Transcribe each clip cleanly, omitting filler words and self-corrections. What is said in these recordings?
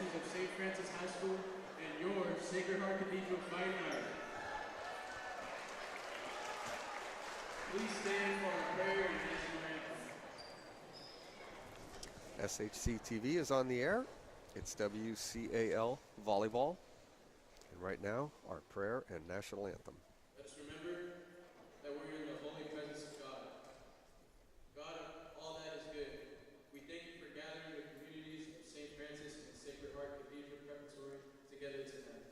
Lancers of St. Francis High School and your Sacred Heart Cathedral Fightin Irish. Please stand for our prayer and national anthem. SHC TV is on the air. It's WCAL Volleyball. And right now, our prayer and national anthem. Let us remember that we're in the holy presence of God. God of all that is good, we thank you for gathering the communities of St. Francis and Sacred Heart Cathedral Preparatory together tonight.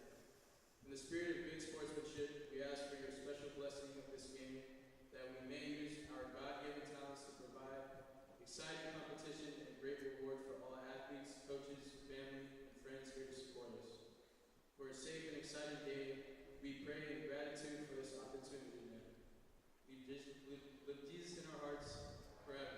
In the spirit of good sportsmanship, we ask for your special blessing of this game, that we may use our God-given talents to provide exciting competition and great reward for all athletes, coaches, family, and friends here to support us. For a safe and exciting day, we pray in gratitude for this opportunity. We live Jesus in our hearts forever.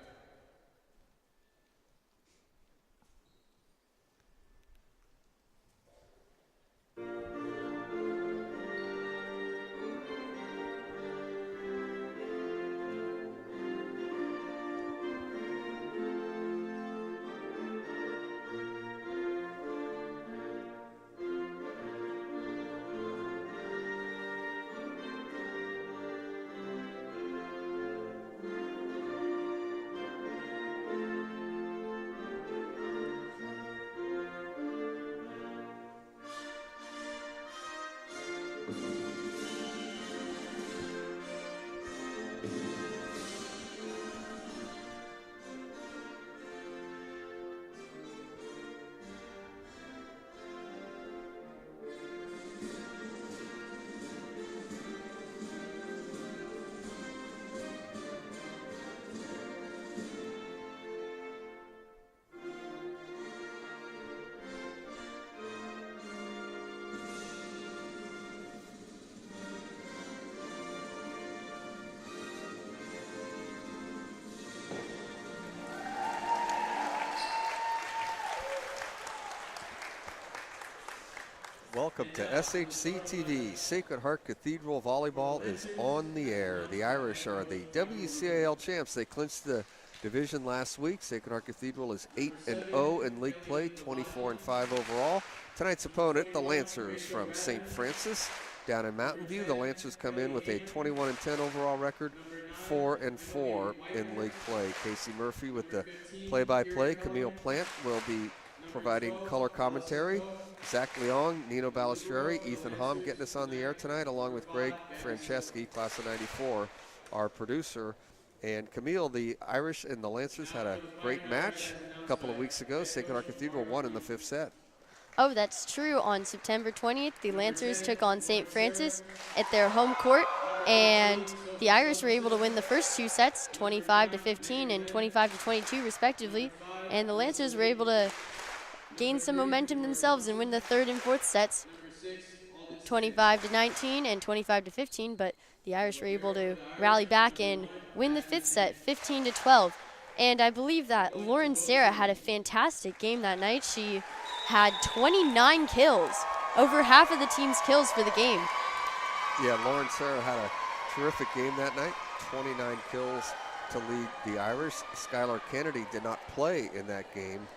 Welcome to SHC TV. Sacred Heart Cathedral Volleyball is on the air. The Irish are the WCAL champs. They clinched the division last week. Sacred Heart Cathedral is 8-0 in league play, 24-5 overall. Tonight's opponent, the Lancers from St. Francis down in Mountain View. The Lancers come in with a 21-10 overall record, 4-4 in league play. Casey Murphy with the play-by-play. Camille Plant will be providing color commentary. Zach Leong, Nino Balistreri, Ethan Hom getting us on the air tonight, along with Greg Franceschi, class of 94, our producer. And Camille, the Irish and the Lancers had a great match a couple of weeks ago. Sacred Heart Cathedral won in the fifth set. Oh, that's true. On September 20th, the Lancers took on St. Francis at their home court, and the Irish were able to win the first two sets, 25-15 and 25-22 respectively, and the Lancers were able to gain some momentum themselves and win the third and fourth sets, 25-19 and 25-15, but the Irish were able to rally back and win the fifth set, 15-12. And I believe that Lauren Sarah had a fantastic game that night. She had 29 kills, over half of the team's kills for the game. Yeah, Lauren Sarah had a terrific game that night, 29 kills to lead the Irish. Skylar Kennedy did not play in that game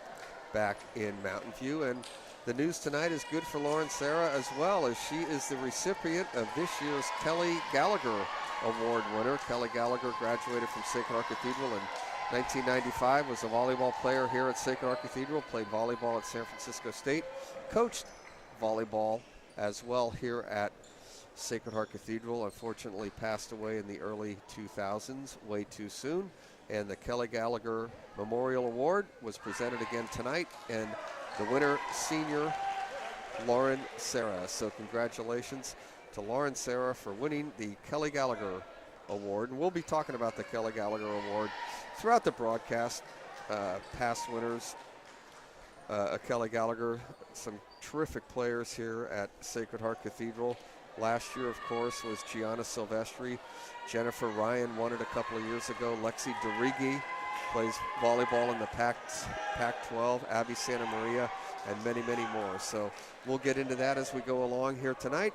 back in Mountain View, and the news tonight is good for Lauren Sarah as well, as she is the recipient of this year's Kelly Gallagher Award winner. Kelly Gallagher graduated from Sacred Heart Cathedral in 1995, was a volleyball player here at Sacred Heart Cathedral, played volleyball at San Francisco State, coached volleyball as well here at Sacred Heart Cathedral. Unfortunately passed away in the early 2000s, way too soon. And the Kelly Gallagher Memorial Award was presented again tonight, and the winner, senior Lauren Sarah. So congratulations to Lauren Sarah for winning the Kelly Gallagher Award. And we'll be talking about the Kelly Gallagher Award throughout the broadcast. Past winners, Kelly Gallagher, some terrific players here at Sacred Heart Cathedral. Last year, of course, was Gianna Silvestri. Jennifer Ryan won it a couple of years ago. Lexi DeRigi plays volleyball in the Pac-12. Abby Santa Maria, and many, many more. So we'll get into that as we go along here tonight.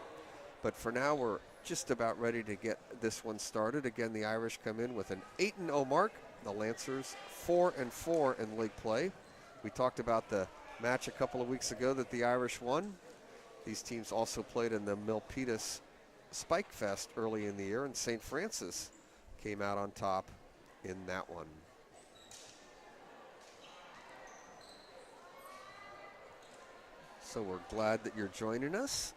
But for now, we're just about ready to get this one started. Again, the Irish come in with an 8-0 mark. The Lancers 4-4 in league play. We talked about the match a couple of weeks ago that the Irish won. These teams also played in the Milpitas Spike Fest early in the year, and St. Francis came out on top in that one. So we're glad that you're joining us.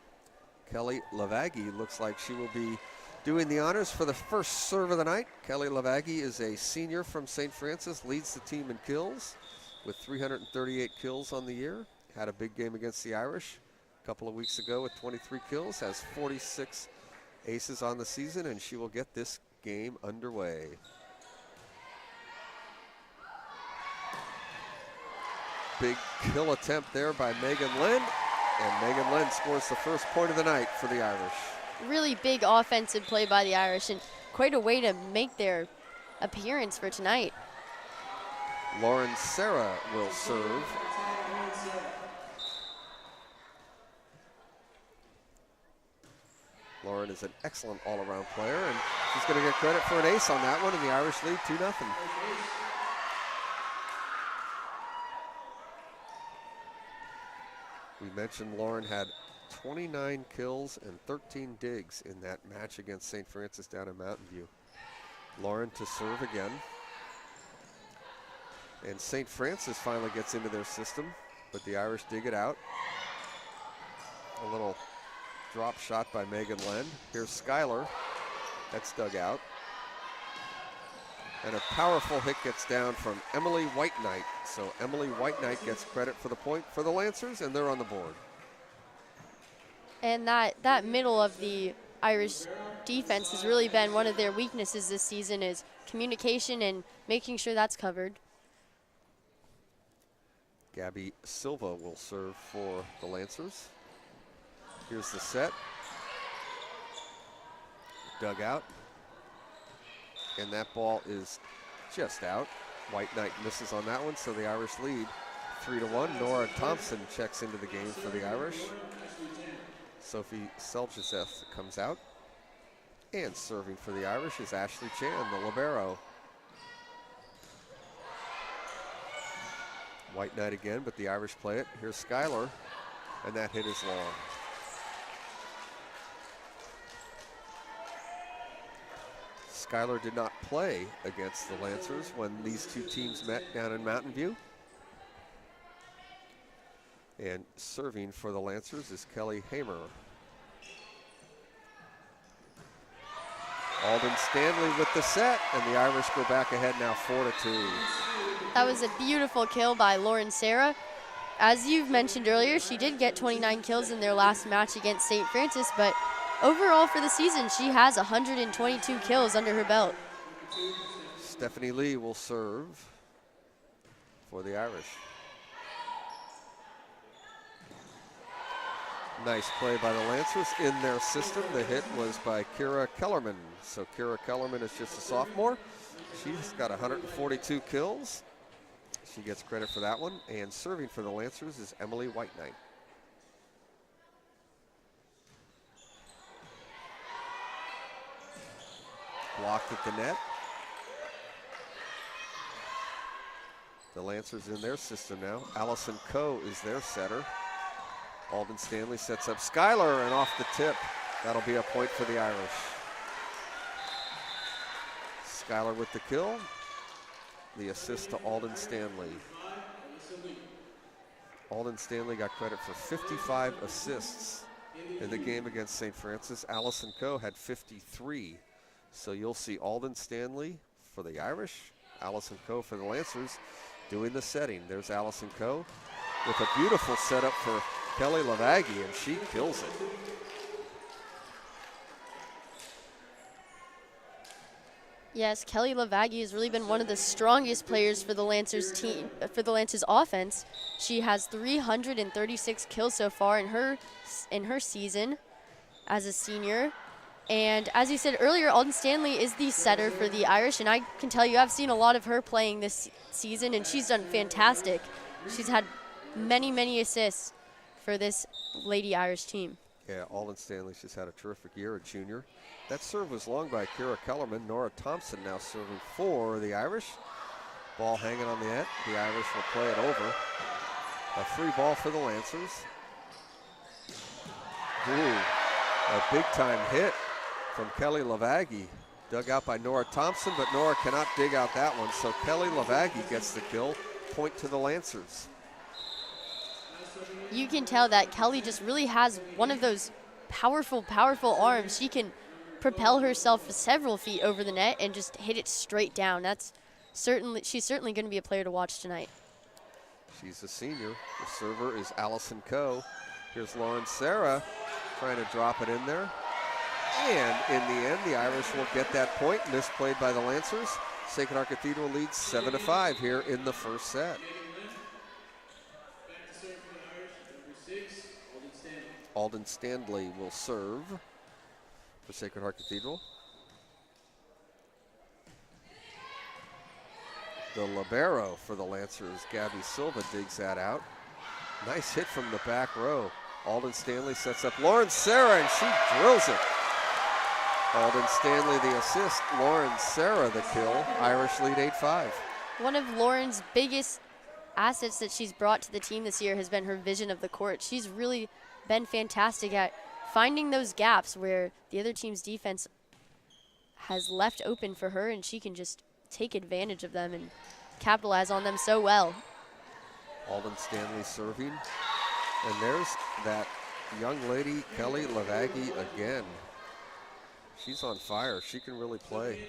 Kelly Lavaggi looks like she will be doing the honors for the first serve of the night. Kelly Lavaggi is a senior from St. Francis, leads the team in kills with 338 kills on the year. Had a big game against the Irish a couple of weeks ago with 23 kills, has 46 aces on the season, and she will get this game underway. Big kill attempt there by Megan Lynn, and Megan Lynn scores the first point of the night for the Irish. Really big offensive play by the Irish, and quite a way to make their appearance for tonight. Lauren Serra will serve. Lauren is an excellent all-around player, and she's going to get credit for an ace on that one, and the Irish lead 2-0. We mentioned Lauren had 29 kills and 13 digs in that match against St. Francis down in Mountain View. Lauren to serve again. And St. Francis finally gets into their system, but the Irish dig it out. A little drop shot by Megan Lynn. Here's Schuyler. That's dug out. And a powerful hit gets down from Emily White Knight. So Emily White Knight gets credit for the point for the Lancers, and they're on the board. And that middle of the Irish defense has really been one of their weaknesses this season, is communication and making sure that's covered. Gabby Silva will serve for the Lancers. Here's the set. Dug out. And that ball is just out. White Knight misses on that one, so the Irish lead 3-1. Nora Thompson checks into the game for the Irish. Sophie Seljaceth comes out. And serving for the Irish is Ashley Chan, the libero. White Knight again, but the Irish play it. Here's Schuyler, and that hit is long. Schuyler did not play against the Lancers when these two teams met down in Mountain View. And serving for the Lancers is Kelly Hamer. Alden Stanley with the set, and the Irish go back ahead now 4-2. That was a beautiful kill by Lauren Serra. As you've mentioned earlier, she did get 29 kills in their last match against St. Francis, but overall for the season, she has 122 kills under her belt. Stephanie Lee will serve for the Irish. Nice play by the Lancers in their system. The hit was by Kira Kellerman. So Kira Kellerman is just a sophomore. She's got 142 kills. She gets credit for that one. And serving for the Lancers is Emily White Knight. Blocked at the net. The Lancers in their system now. Allison Coe is their setter. Alden Stanley sets up Schuyler, and off the tip. That'll be a point for the Irish. Schuyler with the kill. The assist to Alden Stanley. Alden Stanley got credit for 55 assists in the game against St. Francis. Allison Coe had 53. So you'll see Alden Stanley for the Irish, Allison Coe for the Lancers doing the setting. There's Allison Coe with a beautiful setup for Kelly Lavaggi, and she kills it. Yes, Kelly Lavaggi has really been one of the strongest players for the Lancers team, for the Lancers offense. She has 336 kills so far in her season as a senior. And as you said earlier, Alden Stanley is the setter for the Irish, and I can tell you I've seen a lot of her playing this season, and she's done fantastic. She's had many, many assists for this Lady Irish team. Yeah, Alden Stanley just had a terrific year, a junior. That serve was long by Kira Kellerman. Nora Thompson now serving for the Irish. Ball hanging on the net. The Irish will play it over. A free ball for the Lancers. Ooh, a big-time hit from Kelly Lavaggi. Dug out by Nora Thompson, but Nora cannot dig out that one. So Kelly Lavaggi gets the kill. Point to the Lancers. You can tell that Kelly just really has one of those powerful, powerful arms. She can propel herself several feet over the net and just hit it straight down. She's certainly going to be a player to watch tonight. She's a senior. The server is Allison Coe. Here's Lauren Serra trying to drop it in there. And in the end, the Irish will get that point. Misplayed by the Lancers. Sacred Heart Cathedral leads 7-5 here in the first set. Alden Stanley will serve for Sacred Heart Cathedral. The libero for the Lancers, Gabby Silva, digs that out. Nice hit from the back row. Alden Stanley sets up Lauren Serra, and she drills it. Alden Stanley the assist, Lauren Serra the kill. Irish lead 8-5. One of Lauren's biggest assets that she's brought to the team this year has been her vision of the court. She's really been fantastic at finding those gaps where the other team's defense has left open for her, and she can just take advantage of them and capitalize on them so well. Alden Stanley serving. And there's that young lady, Kelly Lavaggi, again. She's on fire. She can really play.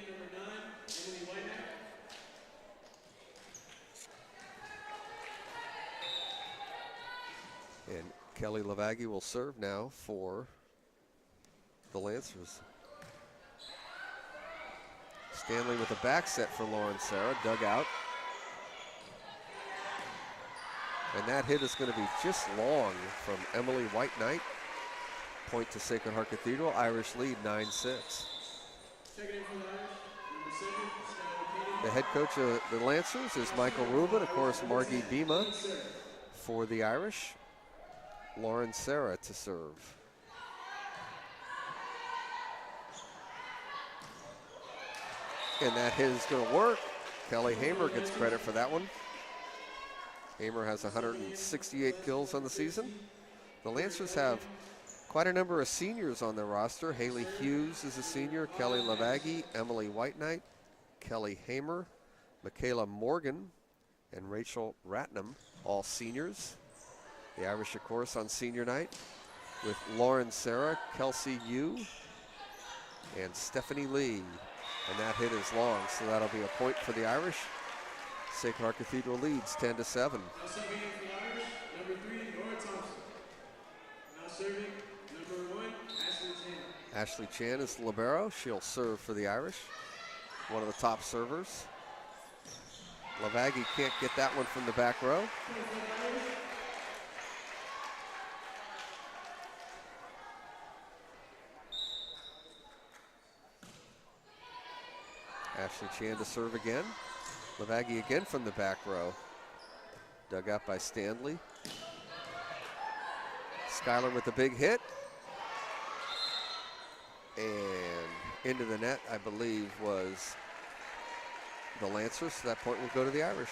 And Kelly Lavaggi will serve now for the Lancers. Stanley with a back set for Lauren Serra, dug out. And that hit is going to be just long from Emily White Knight. Point to Sacred Heart Cathedral. Irish lead 9-6. The head coach of the Lancers is Michael Rubin. Of course, Margie Bima for the Irish. Lauren Serra to serve. And that hit is going to work. Kelly Hamer gets credit for that one. Hamer has 168 kills on the season. The Lancers have quite a number of seniors on their roster. Haley Hughes is a senior, Kelly Lavaggi, Emily White Knight, Kelly Hamer, Michaela Morgan, and Rachel Ratnam, all seniors. The Irish, of course, on senior night with Lauren Serra, Kelsey Yu, and Stephanie Lee. And that hit is long, so that'll be a point for the Irish. Sacred Heart Cathedral leads 10-7. Now serving for the Irish, number 3, Nora Thompson. Now serving, number 1, Ashley Chan. Ashley Chan is the libero. She'll serve for the Irish. One of the top servers. Lavaggi can't get that one from the back row. Ashley Chan to serve again. Lavaggi again from the back row. Dug out by Stanley. Schuyler with the big hit. And into the net, I believe, was the Lancers. So that point will go to the Irish.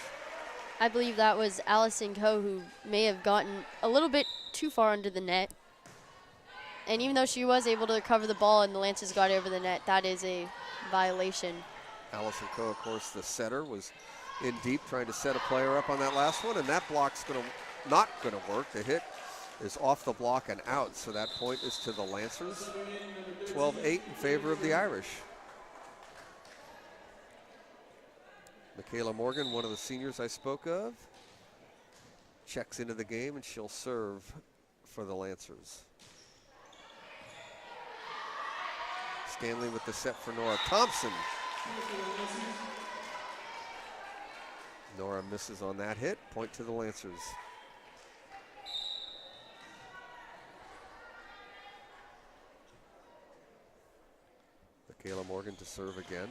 I believe that was Allison Coe, who may have gotten a little bit too far under the net. And even though she was able to recover the ball and the Lancers got over the net, that is a violation. Allison Coe, of course, the setter, was in deep trying to set a player up on that last one, and that block's not going to work. The hit is off the block and out, so that point is to the Lancers. 12-8 in favor of the Irish. Michaela Morgan, one of the seniors I spoke of, checks into the game, and she'll serve for the Lancers. Stanley with the set for Nora Thompson. Nora misses on that hit. Point to the Lancers. Michaela Morgan to serve again.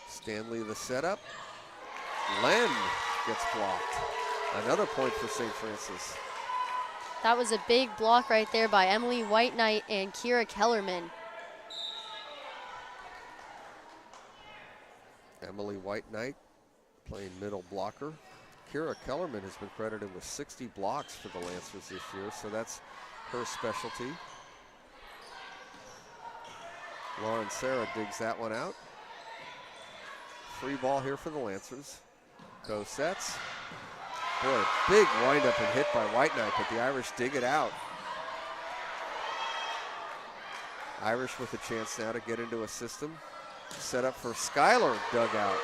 Stanley the setup. Len gets blocked. Another point for St. Francis. That was a big block right there by Emily White Knight and Kira Kellerman. Emily White Knight playing middle blocker Kira Kellerman has been credited with 60 blocks for the Lancers this year, so that's her specialty. Lauren Serra digs that one out. Free ball here for the Lancers. Go sets. Boy, big windup and hit by White Knight, but the Irish dig it out. Irish with a chance now to get into a system. Set up for Schuyler, dug out.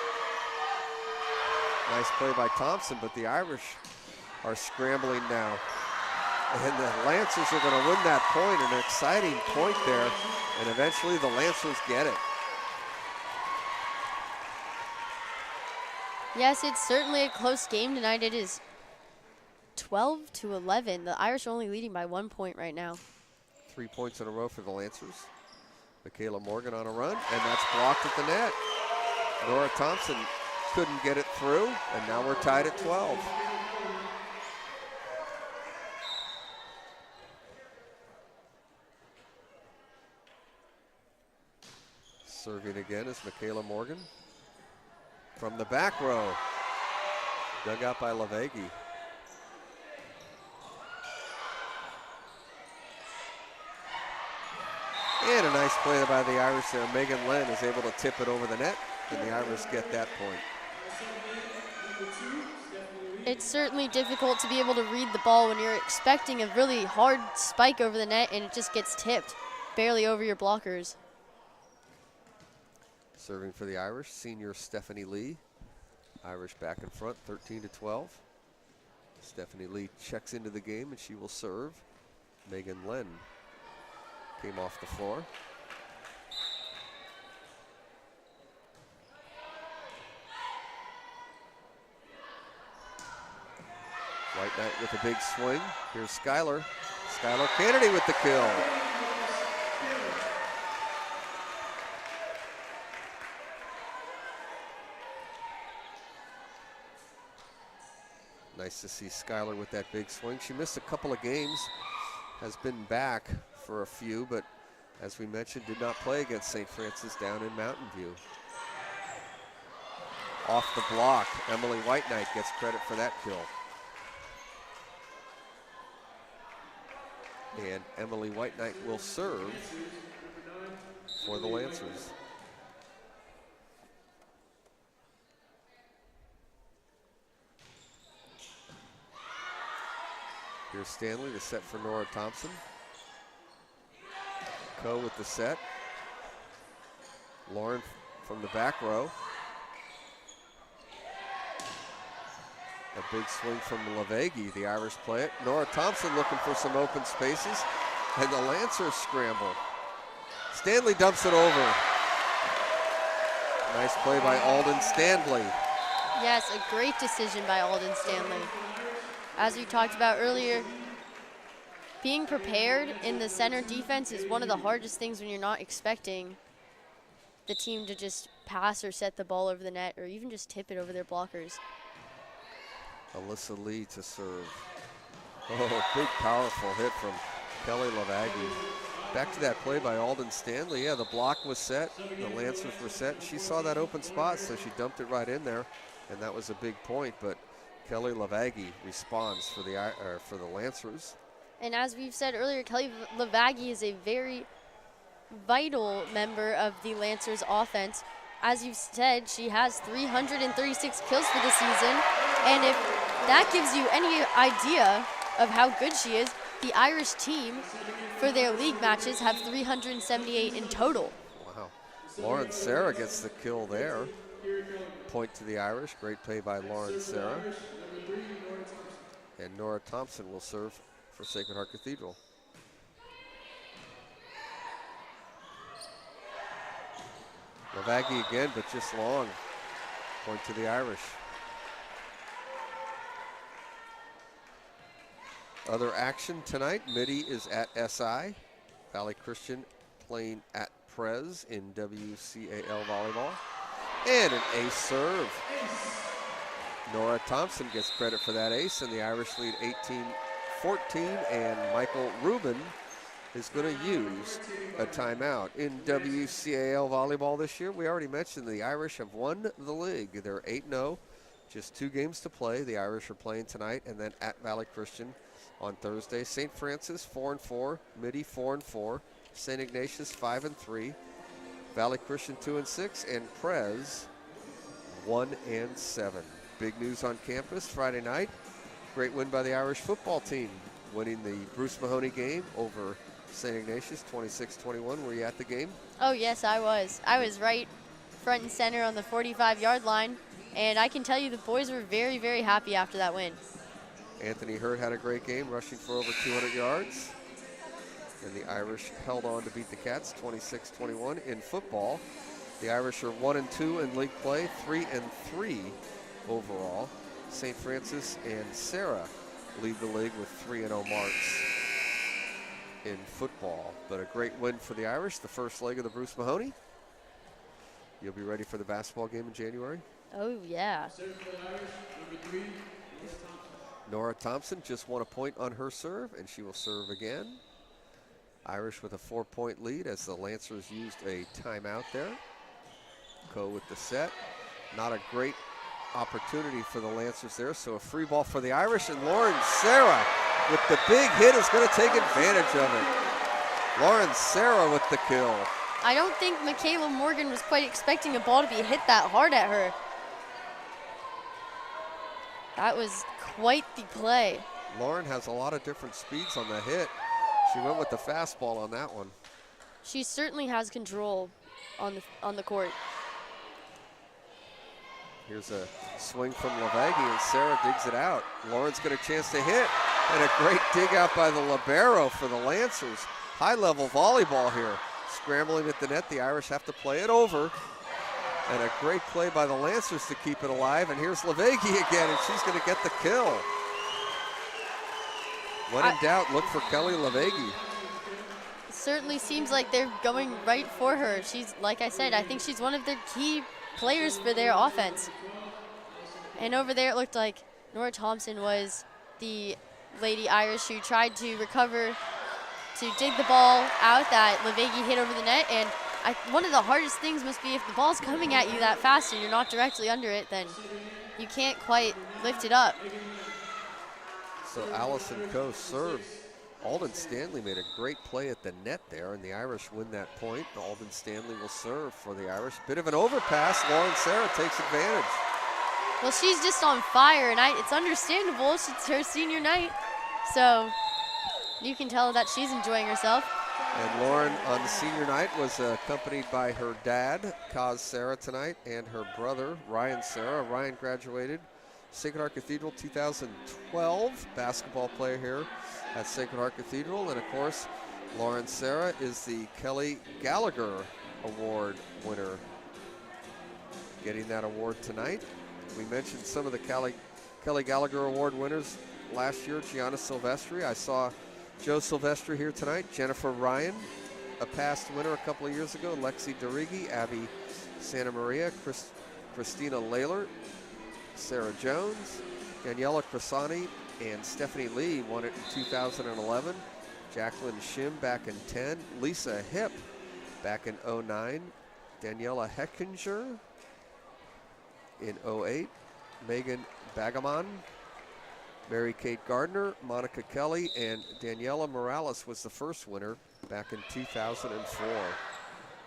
Nice play by Thompson, but the Irish are scrambling now. And the Lancers are going to win that point, an exciting point there, and eventually the Lancers get it. Yes, it's certainly a close game tonight. It is 12-11. The Irish are only leading by 1 point right now. 3 points in a row for the Lancers. Michaela Morgan on a run, and that's blocked at the net. Nora Thompson couldn't get it through, and now we're tied at 12. Serving again is Michaela Morgan. From the back row, dug out by Lavegi. And a nice play by the Irish there. Megan Len is able to tip it over the net, and the Irish get that point. It's certainly difficult to be able to read the ball when you're expecting a really hard spike over the net and it just gets tipped barely over your blockers. Serving for the Irish, senior Stephanie Lee. Irish back in front, 13-12. Stephanie Lee checks into the game and she will serve. Megan Len came off the floor. White Knight with a big swing. Here's Schuyler. Schuyler Kennedy with the kill. Nice to see Schuyler with that big swing. She missed a couple of games, has been back for a few, but as we mentioned, did not play against St. Francis down in Mountain View. Off the block, Emily White Knight gets credit for that kill. And Emily White Knight will serve for the Lancers. Here's Stanley, the set for Nora Thompson. Coe with the set. Lauren from the back row. A big swing from Lavegi, the Irish play it. Nora Thompson looking for some open spaces, and the Lancers scramble. Stanley dumps it over. Nice play by Alden Stanley. Yes, a great decision by Alden Stanley. As we talked about earlier, being prepared in the center defense is one of the hardest things when you're not expecting the team to just pass or set the ball over the net or even just tip it over their blockers. Alyssa Lee to serve. Oh, big powerful hit from Kelly Lavagi. Back to that play by Alden Stanley. Yeah, the block was set, the Lancers were set. She saw that open spot, so she dumped it right in there, and that was a big point, but Kelly Lavagi responds for the Lancers. And as we've said earlier, Kelly Lavagi is a very vital member of the Lancers offense. As you've said, she has 336 kills for the season, and if that gives you any idea of how good she is, the Irish team for their league matches have 378 in total. Wow. Lauren Serra gets the kill there. Point to the Irish. Great play by Lauren Serra. And Nora Thompson will serve for Sacred Heart Cathedral. Lavagi again, but just long. Point to the Irish. Other action tonight, Mitty is at SI. Valley Christian playing at Prez in WCAL volleyball. And an ace serve. Nora Thompson gets credit for that ace, and the Irish lead 18-14, and Michael Rubin is going to use a timeout. In WCAL volleyball this year, we already mentioned the Irish have won the league. They're 8-0. Just 2 games to play. The Irish are playing tonight and then at Valley Christian on Thursday. St. Francis 4-4, Mitty 4-4, St. Ignatius 5-3, Valley Christian 2-6, and Prez 1-7. Big news on campus Friday night. Great win by the Irish football team, winning the Bruce Mahoney game over St. Ignatius 26-21. Were you at the game? Oh, yes, I was. I was right front and center on the 45-yard line, and I can tell you the boys were very, very happy after that win. Anthony Hurd had a great game, rushing for over 200 yards. And the Irish held on to beat the Cats 26-21. In football, the Irish are 1-2 in league play, 3-3 overall. St. Francis and Sarah lead the league with 3-0 marks in football. But a great win for the Irish, the first leg of the Bruce Mahoney. You'll be ready for the basketball game in January? Oh, yeah. Nora Thompson just won a point on her serve, and she will serve again. Irish with a 4-point lead as the Lancers used a timeout there. Coe with the set. Not a great opportunity for the Lancers there, so a free ball for the Irish, and Lauren Serra with the big hit is going to take advantage of it. Lauren Serra with the kill. I don't think Michaela Morgan was quite expecting a ball to be hit that hard at her. That was quite the play. Lauren has a lot of different speeds on the hit. She went with the fastball on that one. She certainly has control on the court. Here's a swing from Lavegui, and Sarah digs it out. Lauren's got a chance to hit, and a great dig out by the libero for the Lancers. High-level volleyball here. Scrambling at the net, the Irish have to play it over. And a great play by the Lancers to keep it alive. And here's Lavegui again, and she's going to get the kill. When in doubt, look for Kelly Lavegui. It certainly seems like they're going right for her. She's, like I said, I think she's one of their key players for their offense. And over there, it looked like Nora Thompson was the Lady Irish who tried to recover to dig the ball out that Lavegui hit over the net. And one of the hardest things must be if the ball's coming at you that fast and you're not directly under it, then you can't quite lift it up. So Allison Coe served. Alden Stanley made a great play at the net there, and the Irish win that point. Alden Stanley will serve for the Irish. Bit of an overpass. Lauren Serra takes advantage. Well, she's just on fire, and it's understandable. It's her senior night, so you can tell that she's enjoying herself. And Lauren on the senior night was accompanied by her dad, Kaz Serra, tonight, and her brother, Ryan Serra. Ryan graduated Sacred Heart Cathedral 2012, basketball player here at Sacred Heart Cathedral. And of course, Lauren Serra is the Kelly Gallagher Award winner, getting that award tonight. We mentioned some of the Kelly Gallagher Award winners last year. Gianna Silvestri. I saw Joe Silvestri here tonight. Jennifer Ryan, a past winner a couple of years ago. Lexi Derigi, Abby Santa Maria, Christina Lalert, Sarah Jones, Daniela Crisani, and Stephanie Lee won it in 2011. Jacqueline Shim back in 10. Lisa Hipp back in 09. Daniela Heckinger in 08. Megan Bagamon, Mary Kate Gardner, Monica Kelly, and Daniela Morales was the first winner back in 2004.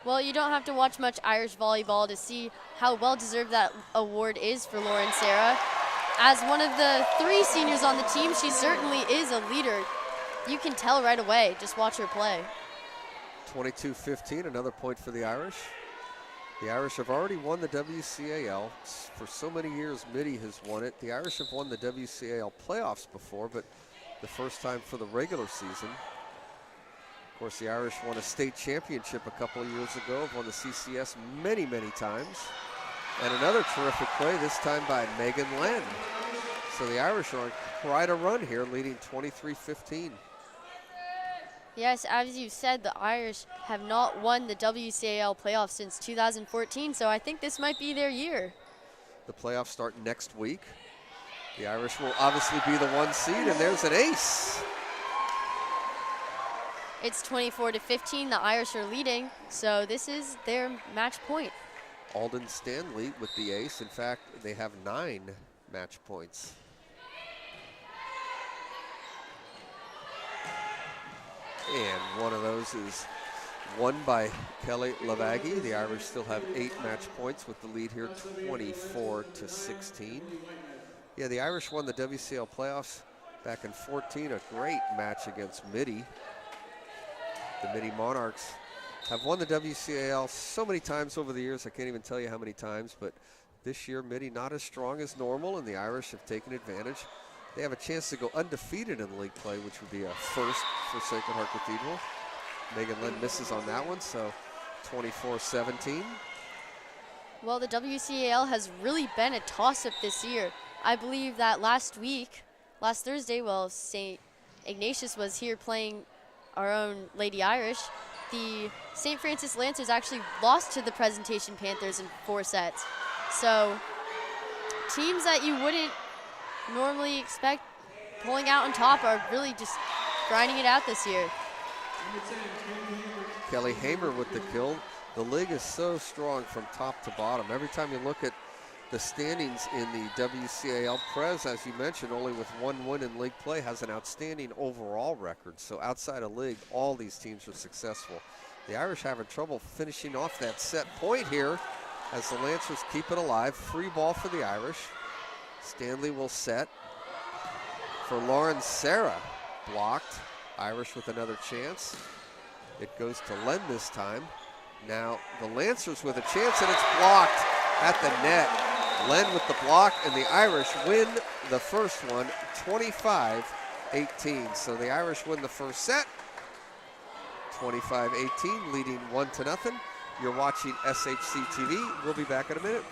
Well, you don't have to watch much Irish volleyball to see how well-deserved that award is for Lauren Serra. As one of the 3 seniors on the team, she certainly is a leader. You can tell right away. Just watch her play. 22-15, another point for the Irish. The Irish have already won the WCAL. For so many years, Mitty has won it. The Irish have won the WCAL playoffs before, but the first time for the regular season. Of course, the Irish won a state championship a couple of years ago, have won the CCS many, many times. And another terrific play, this time by Megan Len. So the Irish are on quite a run here, leading 23-15. Yes, as you said, the Irish have not won the WCAL playoffs since 2014, so I think this might be their year. The playoffs start next week. The Irish will obviously be the 1 seed, and there's an ace. It's 24-15. The Irish are leading, so this is their match point. Alden Stanley with the ace. In fact, they have 9 match points. And one of those is won by Kelly Lavaghi. The Irish still have 8 match points with the lead here, 24-16. Yeah, the Irish won the WCAL playoffs back in 14, a great match against Midi. The Midi Monarchs have won the WCAL so many times over the years, I can't even tell you how many times, but this year Midi not as strong as normal, and the Irish have taken advantage. They have a chance to go undefeated in league play, which would be a first for Sacred Heart Cathedral. Megan Lynn misses on that one, so 24-17. Well, the WCAL has really been a toss-up this year. I believe that last Thursday, while St. Ignatius was here playing our own Lady Irish, the St. Francis Lancers actually lost to the Presentation Panthers in 4 sets. So teams that you wouldn't normally expect pulling out on top are really just grinding it out this year. Kelly Hamer with the kill. The league is so strong from top to bottom. Every time you look at the standings in the WCAL, Prez, as you mentioned, only with 1 win in league play, has an outstanding overall record. So outside of league, all these teams are successful. The Irish having trouble finishing off that set point here as the Lancers keep it alive. Free ball for the Irish. Stanley will set for Lauren Serra. Blocked. Irish with another chance. It goes to Len this time. Now the Lancers with a chance, and it's blocked at the net. Len with the block, and the Irish win the first one, 25-18. So the Irish win the first set, 25-18, leading 1-0. You're watching SHC TV. We'll be back in a minute.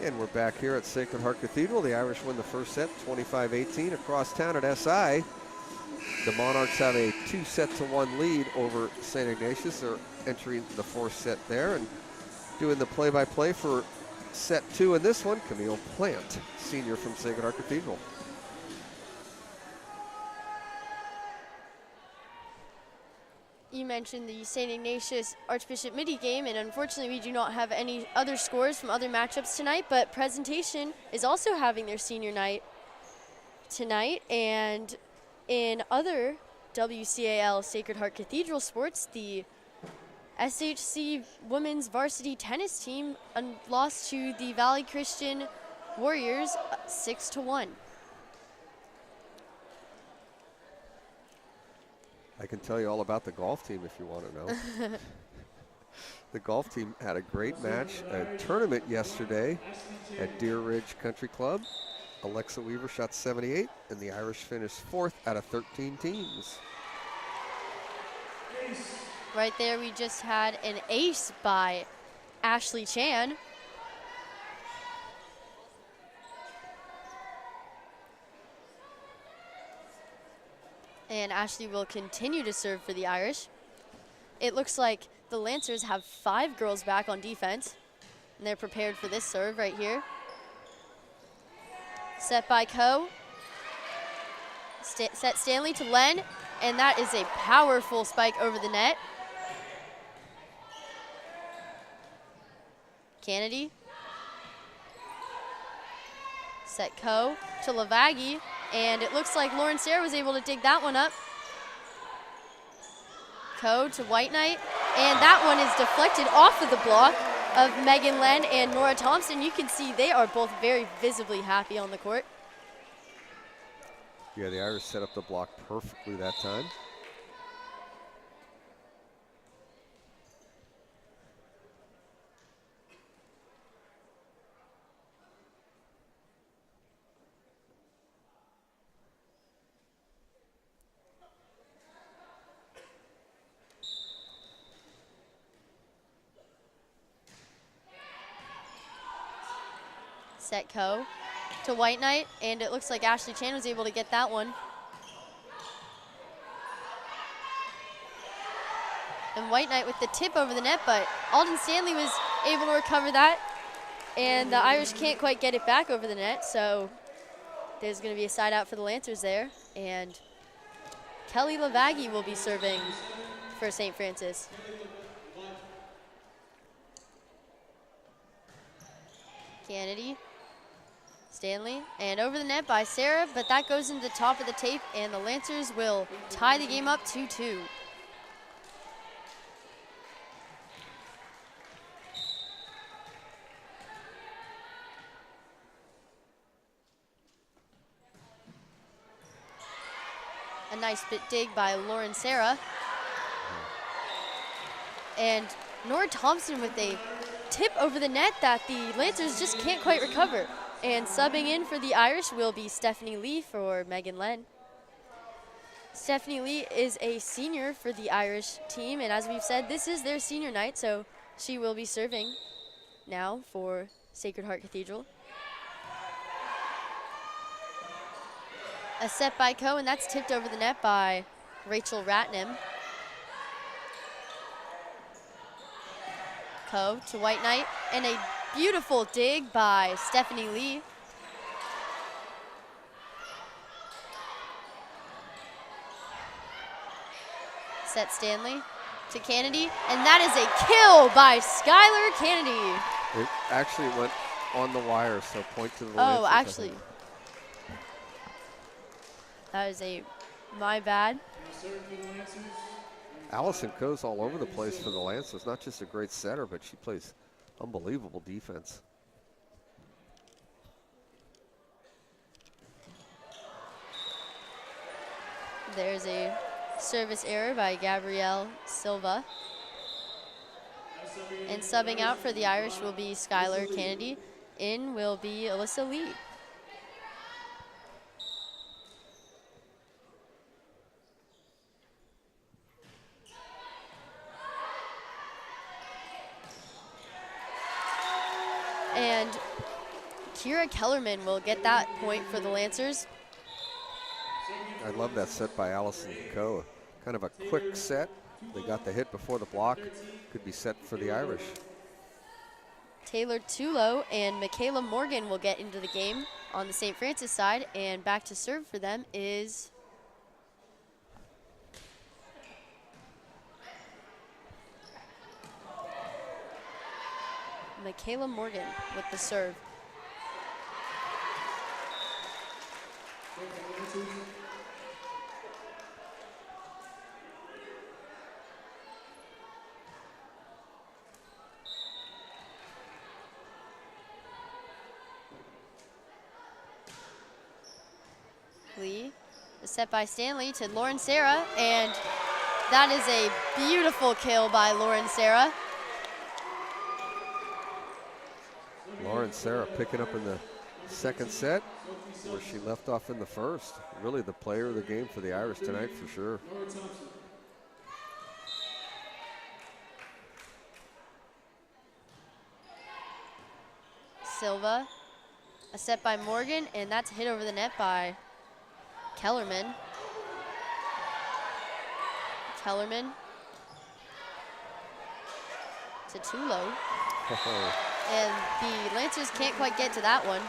And we're back here at Sacred Heart Cathedral. The Irish win the first set, 25-18, across town at SI. The Monarchs have a 2-1 lead over St. Ignatius. They're entering the 4th set there, and doing the play-by-play for set 2 in this one, Camille Plant, senior from Sacred Heart Cathedral. You mentioned the St. Ignatius Archbishop Midi game, and unfortunately we do not have any other scores from other matchups tonight, but Presentation is also having their senior night tonight, and in other WCAL Sacred Heart Cathedral sports, the SHC women's varsity tennis team lost to the Valley Christian Warriors 6-1. I can tell you all about the golf team if you want to know. The golf team had a great match, a tournament yesterday at Deer Ridge Country Club. Alexa Weaver shot 78, and the Irish finished 4th out of 13 teams. Right there, we just had an ace by Ashley Chan. And Ashley will continue to serve for the Irish. It looks like the Lancers have 5 girls back on defense, and they're prepared for this serve right here. Set by Coe. Set Stanley to Len, and that is a powerful spike over the net. Kennedy. Set Coe to Lavaggi, and it looks like Lauren Sarah was able to dig that one up. Coe to White Knight, and that one is deflected off of the block of Megan Len and Nora Thompson. You can see they are both very visibly happy on the court. Yeah, the Irish set up the block perfectly that time. Set Coe to White Knight, and it looks like Ashley Chan was able to get that one. And White Knight with the tip over the net, but Alden Stanley was able to recover that, and the Irish can't quite get it back over the net, so there's going to be a side out for the Lancers there, and Kelly Lavaggi will be serving for St. Francis. Kennedy. Stanley, and over the net by Sarah, but that goes into the top of the tape, and the Lancers will tie the game up 2-2. A nice bit dig by Lauren Sarah. And Nora Thompson with a tip over the net that the Lancers just can't quite recover. And subbing in for the Irish will be Stephanie Lee for Megan Len. Stephanie Lee is a senior for the Irish team, and as we've said, this is their senior night, so she will be serving now for Sacred Heart Cathedral. A set by Coe, and that's tipped over the net by Rachel Ratnam. Coe to White Knight, and a beautiful dig by Stephanie Lee. Set Stanley to Kennedy, and that is a kill by Skylar Kennedy. It actually went on the wire, so point to the Oh, Lancers, actually. That is my bad. Allison Coe's all over the place for the Lancers. Not just a great setter, but she plays unbelievable defense. There's a service error by Gabrielle Silva. And subbing out for the Irish will be Skylar Kennedy. In will be Alyssa Lee. And Kira Kellerman will get that point for the Lancers. I love that set by Allison Coe. Kind of a quick set. They got the hit before the block. Could be set for the Irish. Taylor Tulo and Michaela Morgan will get into the game on the St. Francis side, and back to serve for them is Michaela Morgan with the serve. Lee, a set by Stanley to Lauren Sarah, and that is a beautiful kill by Lauren Sarah. Lauren Sarah picking up in the second set where she left off in the first. Really the player of the game for the Irish tonight for sure. Silva, a set by Morgan, and that's hit over the net by Kellerman. Kellerman to Tulo. And the Lancers can't quite get to that one.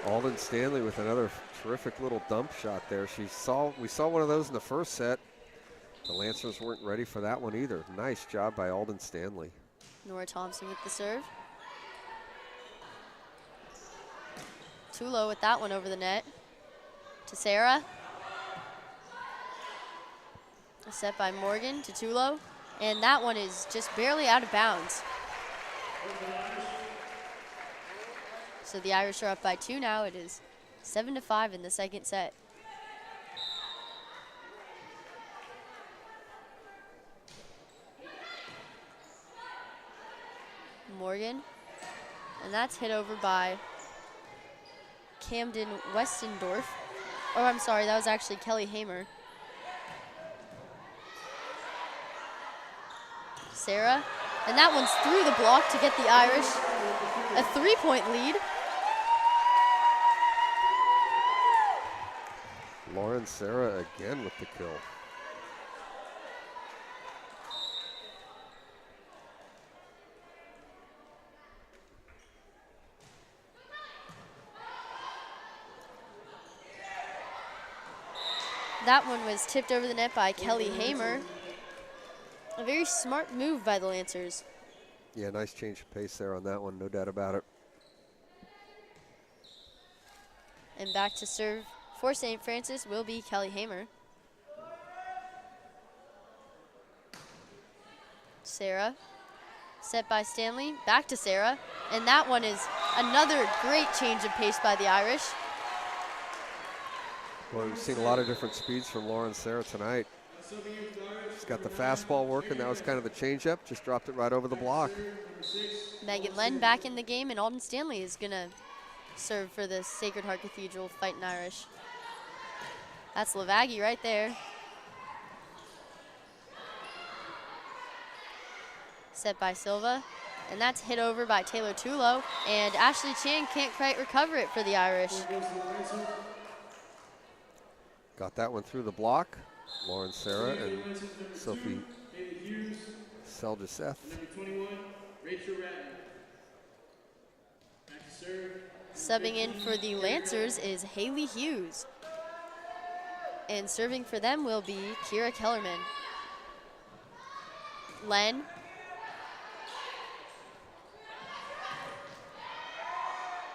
Alden Stanley with another terrific little dump shot there. We saw one of those in the first set. The Lancers weren't ready for that one either. Nice job by Alden Stanley. Nora Thompson with the serve. Tulo with that one over the net. To Sarah. A set by Morgan to Tulo. And that one is just barely out of bounds. So the Irish are up by 2 now. It is 7-5 in the second set. Morgan. And that's hit over by Camden Westendorf. Oh, I'm sorry, that was actually Kelly Hamer. Sarah. And that one's through the block to get the Irish a 3-point lead. Lauren Sarah again with the kill. That one was tipped over the net by Kelly Hamer. A very smart move by the Lancers. Yeah, nice change of pace there on that one, no doubt about it. And back to serve for St. Francis will be Kelly Hamer. Sarah, set by Stanley, back to Sarah. And that one is another great change of pace by the Irish. Well, we've seen a lot of different speeds from Lauren Sarah tonight. She's got the fastball working. That was kind of the changeup. Just dropped it right over the block. Megan Len back in the game, and Alden Stanley is going to serve for the Sacred Heart Cathedral Fightin Irish. That's Lavaggy right there. Set by Silva, and that's hit over by Taylor Tulo, and Ashley Chan can't quite recover it for the Irish. Got that one through the block. Lauren Sarah and Sophie Seljuseth. Subbing in for the Lancers is Haley Hughes. And serving for them will be Kira Kellerman. Len.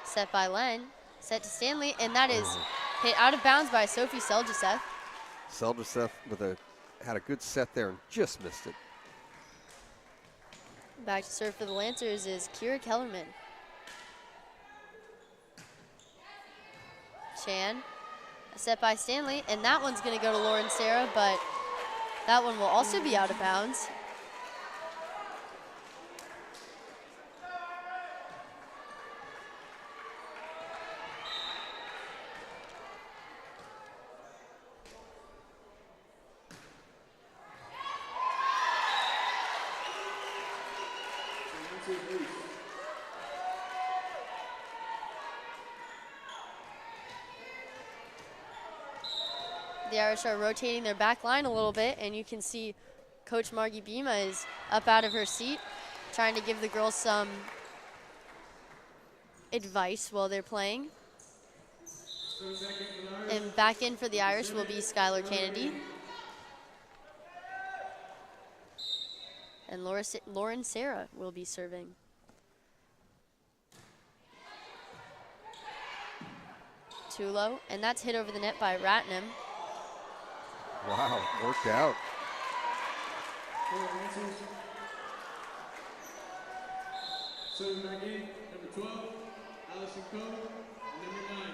Set by Len. Set to Stanley, and that is hit out of bounds by Sophie Seljuseth. Seljuseth had a good set there and just missed it. Back to serve for the Lancers is Kira Kellerman. Chan, a set by Stanley, and that one's going to go to Lauren Sarah, but that one will also be out of bounds. The Irish are rotating their back line a little bit, and you can see Coach Margie Bima is up out of her seat, trying to give the girls some advice while they're playing. And back in for the Irish will be Skylar Kennedy. And Lauren Sarah will be serving. Too low, and that's hit over the net by Ratnam. Wow, worked out.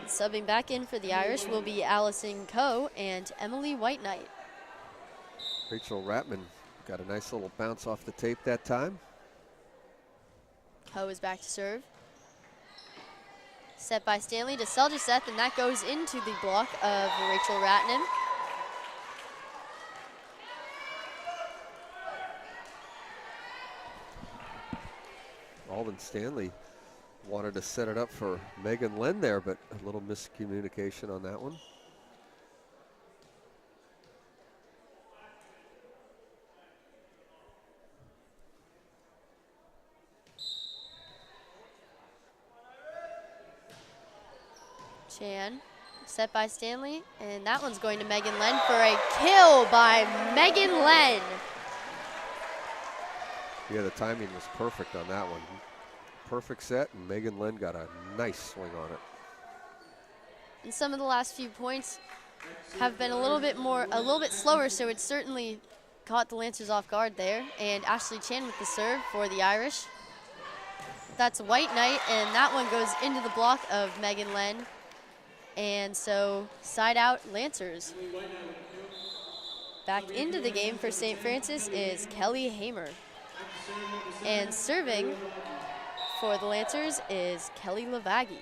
Subbing back in for the Irish will be Allison Coe and Emily White Knight. Rachel Ratman got a nice little bounce off the tape that time. Coe is back to serve. Set by Stanley to Seljaceth, and that goes into the block of Rachel Ratnam. Alden Stanley wanted to set it up for Megan Len there, but a little miscommunication on that one. Chan, set by Stanley, and that one's going to Megan Len for a kill by Megan Len. Yeah, the timing was perfect on that one. Perfect set, and Megan Len got a nice swing on it. And some of the last few points have been a little bit slower, so it certainly caught the Lancers off guard there. And Ashley Chan with the serve for the Irish. That's White Knight, and that one goes into the block of Megan Len. And so side out Lancers. Back into the game for St. Francis is Kelly Hamer. And serving for the Lancers is Kelly Lavaggi.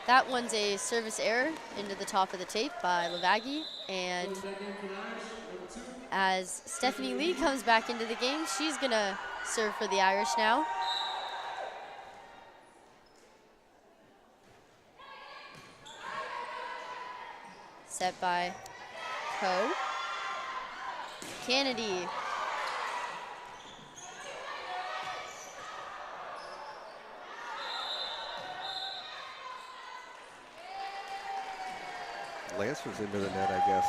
That one's a service error into the top of the tape by Lavaggi. And as Stephanie Lee comes back into the game, she's gonna serve for the Irish now. Set by Coe. Kennedy. Lancers into the net, I guess.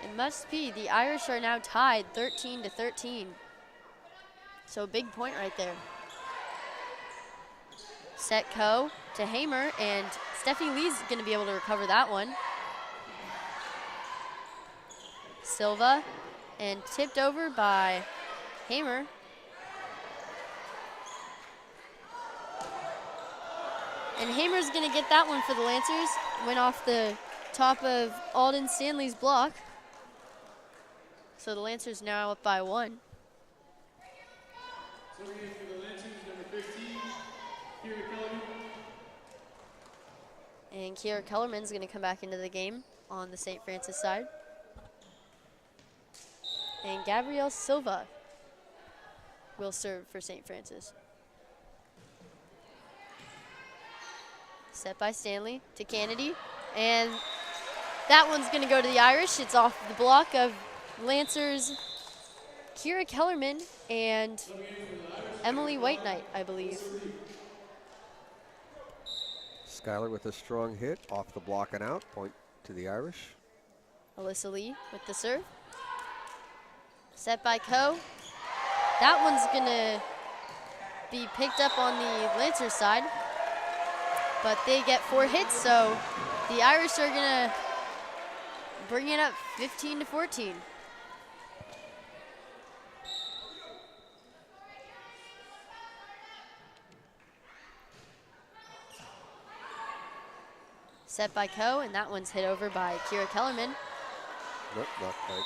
It must be. The Irish are now tied 13-13. So a big point right there. Set Coe to Hamer, and Stephanie Lee's going to be able to recover that one. Silva, and tipped over by Hamer. And Hamer's going to get that one for the Lancers. Went off the top of Alden Stanley's block. So the Lancers now up by 1. Serving in for the Lancers, number 15, Kira Kellerman. And Kira Kellerman's going to come back into the game on the St. Francis side. And Gabrielle Silva will serve for St. Francis. Set by Stanley to Kennedy. And that one's going to go to the Irish. It's off the block of Lancers Kira Kellerman and Emily White Knight, I believe. Skylar with a strong hit, off the block and out, point to the Irish. Alyssa Lee with the serve. Set by Coe. That one's gonna be picked up on the Lancers side, but they get 4 hits, so the Irish are gonna bring it up 15-14. Set by Coe, and that one's hit over by Kira Kellerman. Nope, not quite.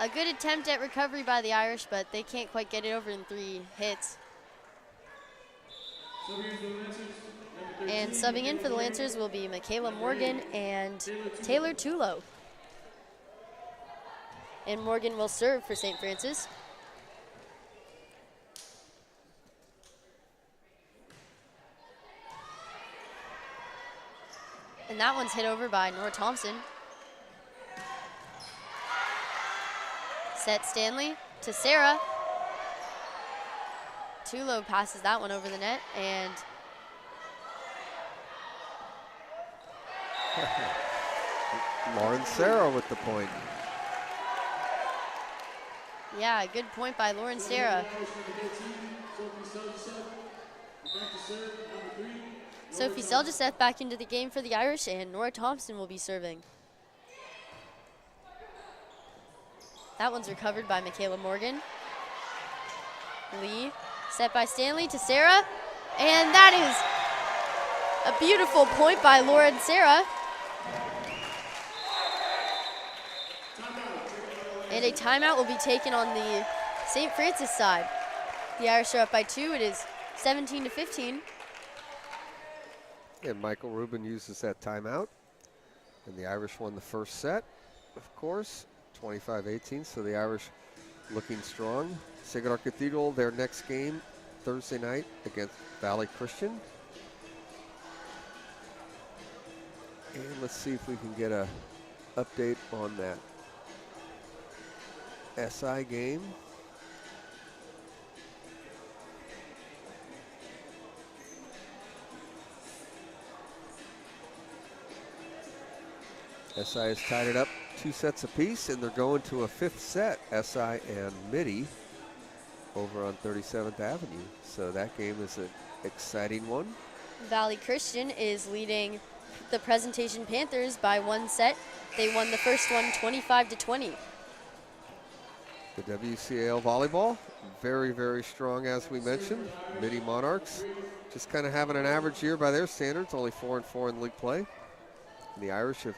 A good attempt at recovery by the Irish, but they can't quite get it over in 3 hits. And subbing in for the Lancers will be Michaela Morgan and Taylor Tulo. And Morgan will serve for St. Francis. And that one's hit over by Nora Thompson. Set Stanley to Sarah. Tulo passes that one over the net, and Lauren Sarah with the point. yeah, good point by Lauren Sarah. Sophie Seljaseth back into the game for the Irish, and Nora Thompson will be serving. That one's recovered by Michaela Morgan. Lee, set by Stanley to Sarah, and that is a beautiful point by Lauren Sarah. And a timeout will be taken on the St. Francis side. The Irish are up by 2. It is 17-15. And Michael Rubin uses that timeout. And the Irish won the first set, of course, 25-18. So the Irish looking strong. Sacred Heart Cathedral, their next game Thursday night against Valley Christian. And let's see if we can get a update on that SI game. SI has tied it up 2 sets apiece, and they're going to a 5th set, SI and Mitty, over on 37th Avenue. So that game is an exciting one. Valley Christian is leading the Presentation Panthers by 1 set. They won the first one 25-20. The WCAL volleyball, very, very strong, as we mentioned. Mitty Monarchs just kind of having an average year by their standards, only 4-4 in league play. And the Irish have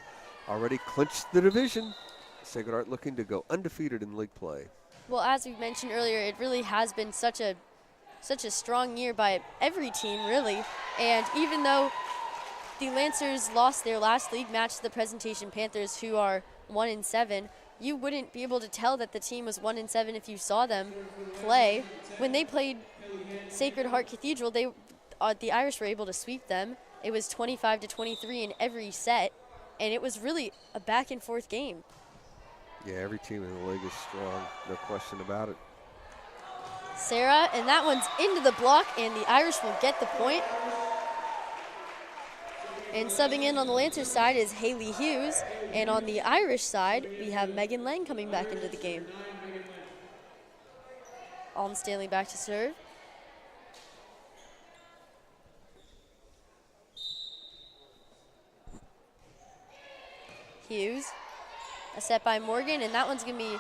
already clinched the division. Sacred Heart looking to go undefeated in league play. Well, as we mentioned earlier, it really has been such a strong year by every team, really. And even though the Lancers lost their last league match to the Presentation Panthers, who are 1-7, you wouldn't be able to tell that the team was 1-7 if you saw them play. When they played Sacred Heart Cathedral, the Irish were able to sweep them. It was 25-23 in every set, and it was really a back and forth game. Yeah, every team in the league is strong, no question about it. Sarah, and that one's into the block, and the Irish will get the point. And subbing in on the Lancers side is Haley Hughes, and on the Irish side, we have Megan Lang coming back into the game. Alden Stanley back to serve. Hughes, a set by Morgan, and that one's going to be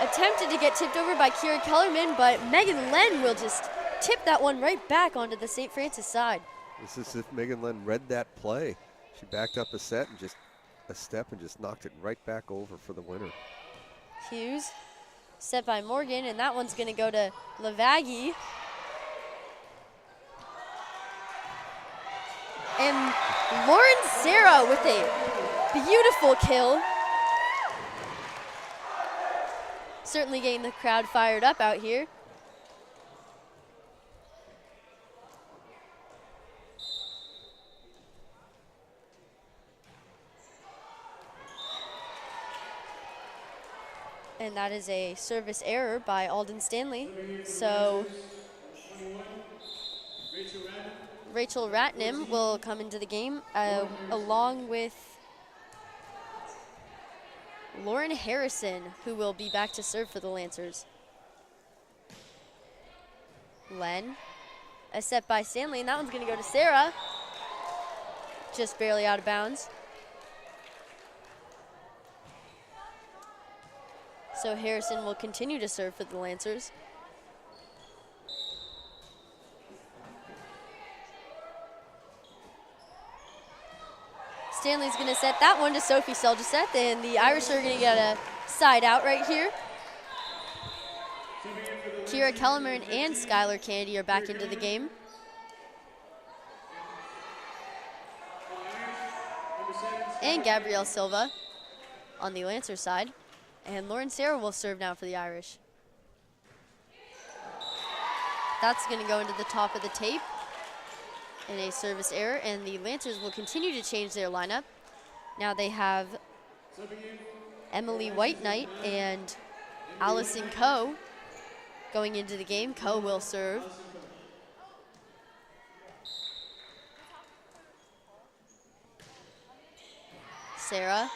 attempted to get tipped over by Kira Kellerman, but Megan Len will just tip that one right back onto the St. Francis side. It's as if Megan Len read that play. She backed up a step and just knocked it right back over for the winner. Hughes, set by Morgan, and that one's going to go to Lavaggi. And Lauren Sarah with a beautiful kill. Certainly getting the crowd fired up out here. And that is a service error by Alden Stanley. So Rachel Ratnam will come into the game along with Lauren Harrison, who will be back to serve for the Lancers. Len, a set by Stanley, and that one's going to go to Sarah. Just barely out of bounds. So Harrison will continue to serve for the Lancers. Stanley's going to set that one to Sophie Seljaseth, and the Irish are going to get a side out right here. Kira Kellerman and Skylar Kennedy are back into the game. And Gabrielle Silva on the Lancer side. And Lauren Sarah will serve now for the Irish. That's going to go into the top of the tape. and a service error, and the Lancers will continue to change their lineup. Now they have Emily White Knight and Allison Coe going into the game. Coe will serve. Sarah,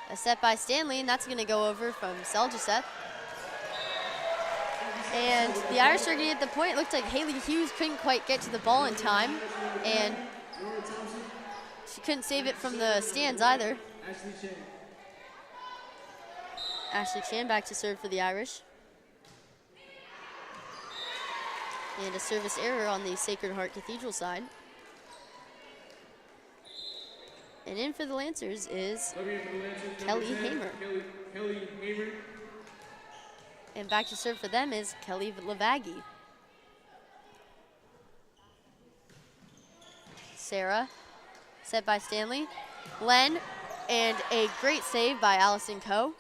a set by Stanley, and that's going to go over from Seljaceth. And the Irish are going to get the point. It looked like Haley Hughes couldn't quite get to the ball in time, and she couldn't save it from the stands either. Ashley Chan back to serve for the Irish. And a service error on the Sacred Heart Cathedral side. And in for the Lancers is Kelly Hamer. And back to serve for them is Kelly Lavaggi. Sarah, set by Stanley. Len, and a great save by Allison Coe.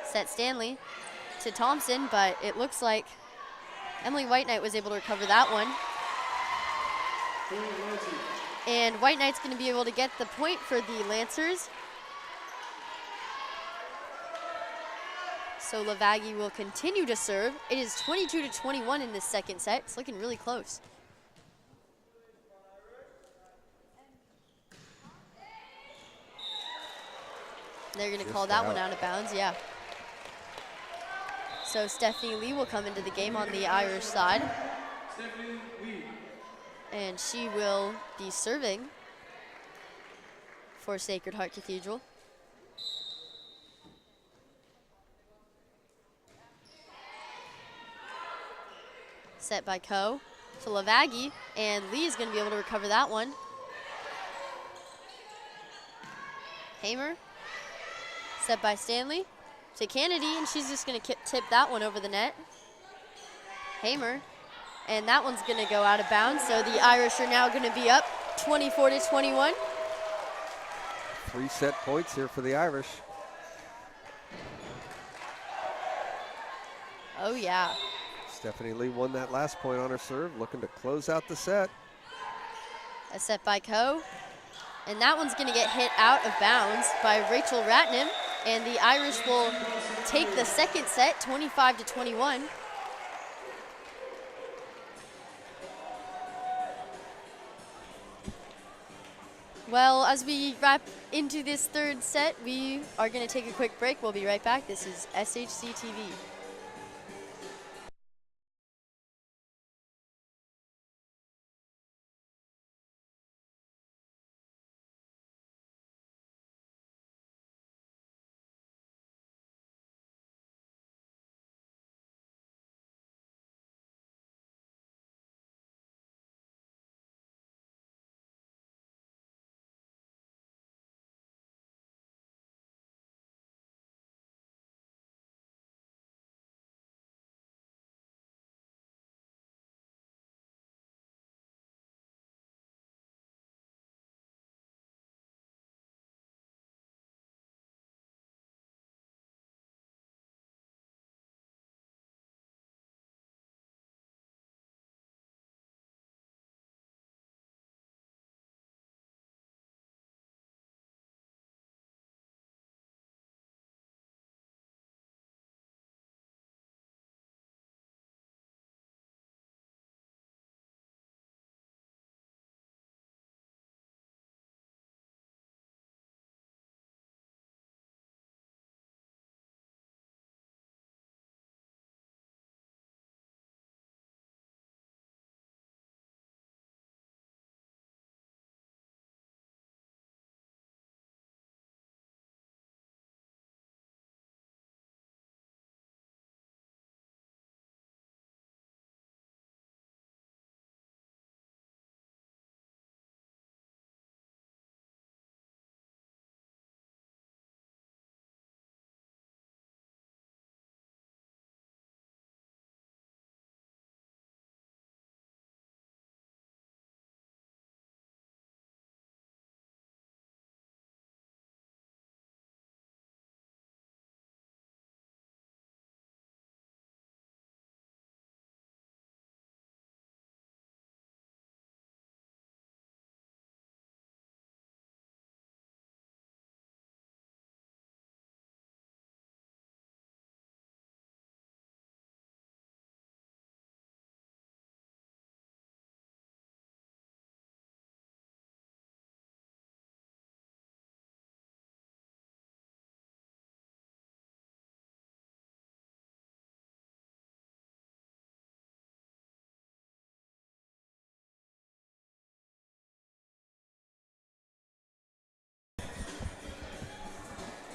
Set Stanley to Thompson, but it looks like Emily White Knight was able to recover that one. And White Knight's going to be able to get the point for the Lancers. So Lavaggi will continue to serve. It is 22-21 in this second set. It's looking really close. They're going to call that one out of bounds, yeah. So Stephanie Lee will come into the game on the Irish side. Stephanie Lee. And she will be serving for Sacred Heart Cathedral. Set by Coe to Lavaggi, and Lee is going to be able to recover that one. Hamer, set by Stanley to Kennedy, and she's just going to tip that one over the net. Hamer, and that one's going to go out of bounds, so the Irish are now going to be up 24-21. 3 set points here for the Irish. Oh, yeah. Stephanie Lee won that last point on her serve, looking to close out the set. A set by Coe, and that one's going to get hit out of bounds by Rachel Ratnam, and the Irish will take the second set, 25-21. Well, as we wrap into this third set, we are going to take a quick break. We'll be right back. This is SHC TV.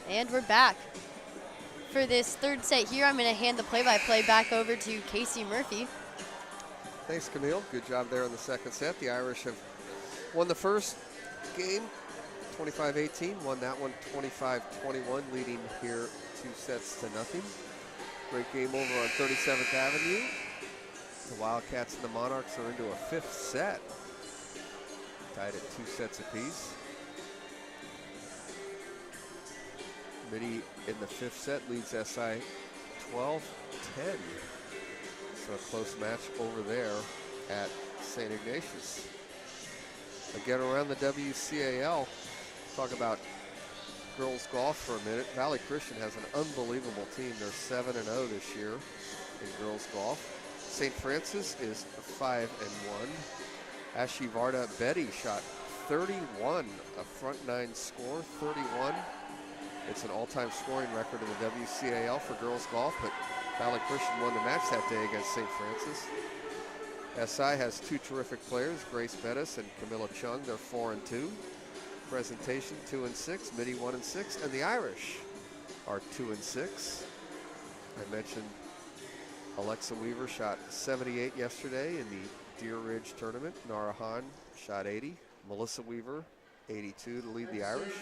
And we're back. For this third set here, I'm going to hand the play-by-play back over to Casey Murphy. Thanks, Camille. Good job there in the second set. The Irish have won the first game 25-18, won that one 25-21, leading here 2-0. Great game over on 37th Avenue. The Wildcats and the Monarchs are into a fifth set, tied at 2 sets apiece. Mitty in the fifth set leads SI 12-10. So a close match over there at St. Ignatius. Again, around the WCAL, talk about girls golf for a minute. Valley Christian has an unbelievable team. They're 7-0 this year in girls golf. St. Francis is 5-1. Ashi Varda Betty shot 31, a front nine score, 31. It's an all-time scoring record in the WCAL for girls golf, but Valley Christian won the match that day against St. Francis. SI has 2 terrific players, Grace Bettis and Camilla Chung. They're 4-2. Presentation 2-6, Mitty 1-6, and the Irish are 2-6. I mentioned Alexa Weaver shot 78 yesterday in the Deer Ridge tournament. Nara Hahn shot 80. Melissa Weaver 82 to lead the Irish.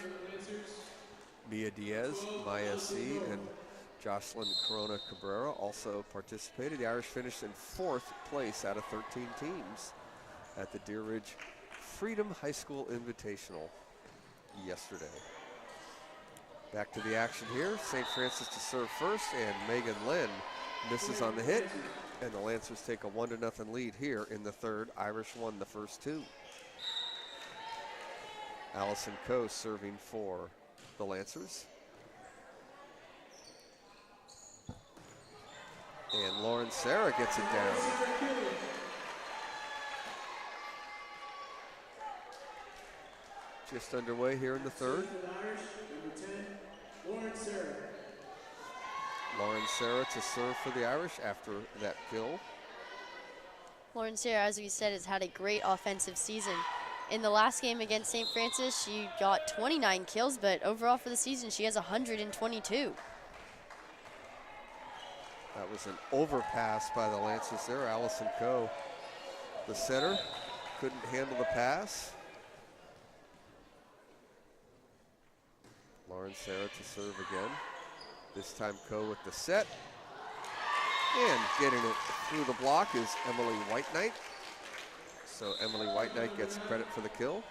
Mia Diaz, Maya C., and Jocelyn Corona Cabrera also participated. The Irish finished in 4th place out of 13 teams at the Deer Ridge Freedom High School Invitational yesterday. Back to the action here. St. Francis to serve first, and Megan Lynn misses on the hit, and the Lancers take a 1-0 lead here in the third. Irish won the first 2. Allison Coe serving for the Lancers. And Lauren Sarah gets it down. Just underway here in the third. Lauren Sarah to serve for the Irish after that kill. Lauren Sarah, as we said, has had a great offensive season. In the last game against St. Francis, she got 29 kills, but overall for the season, she has 122. That was an overpass by the Lancers there. Allison Coe, the setter, couldn't handle the pass. Lauren Sarah to serve again. This time Coe with the set. And getting it through the block is Emily Whiteknight. So Emily Whiteknight gets credit for the kill.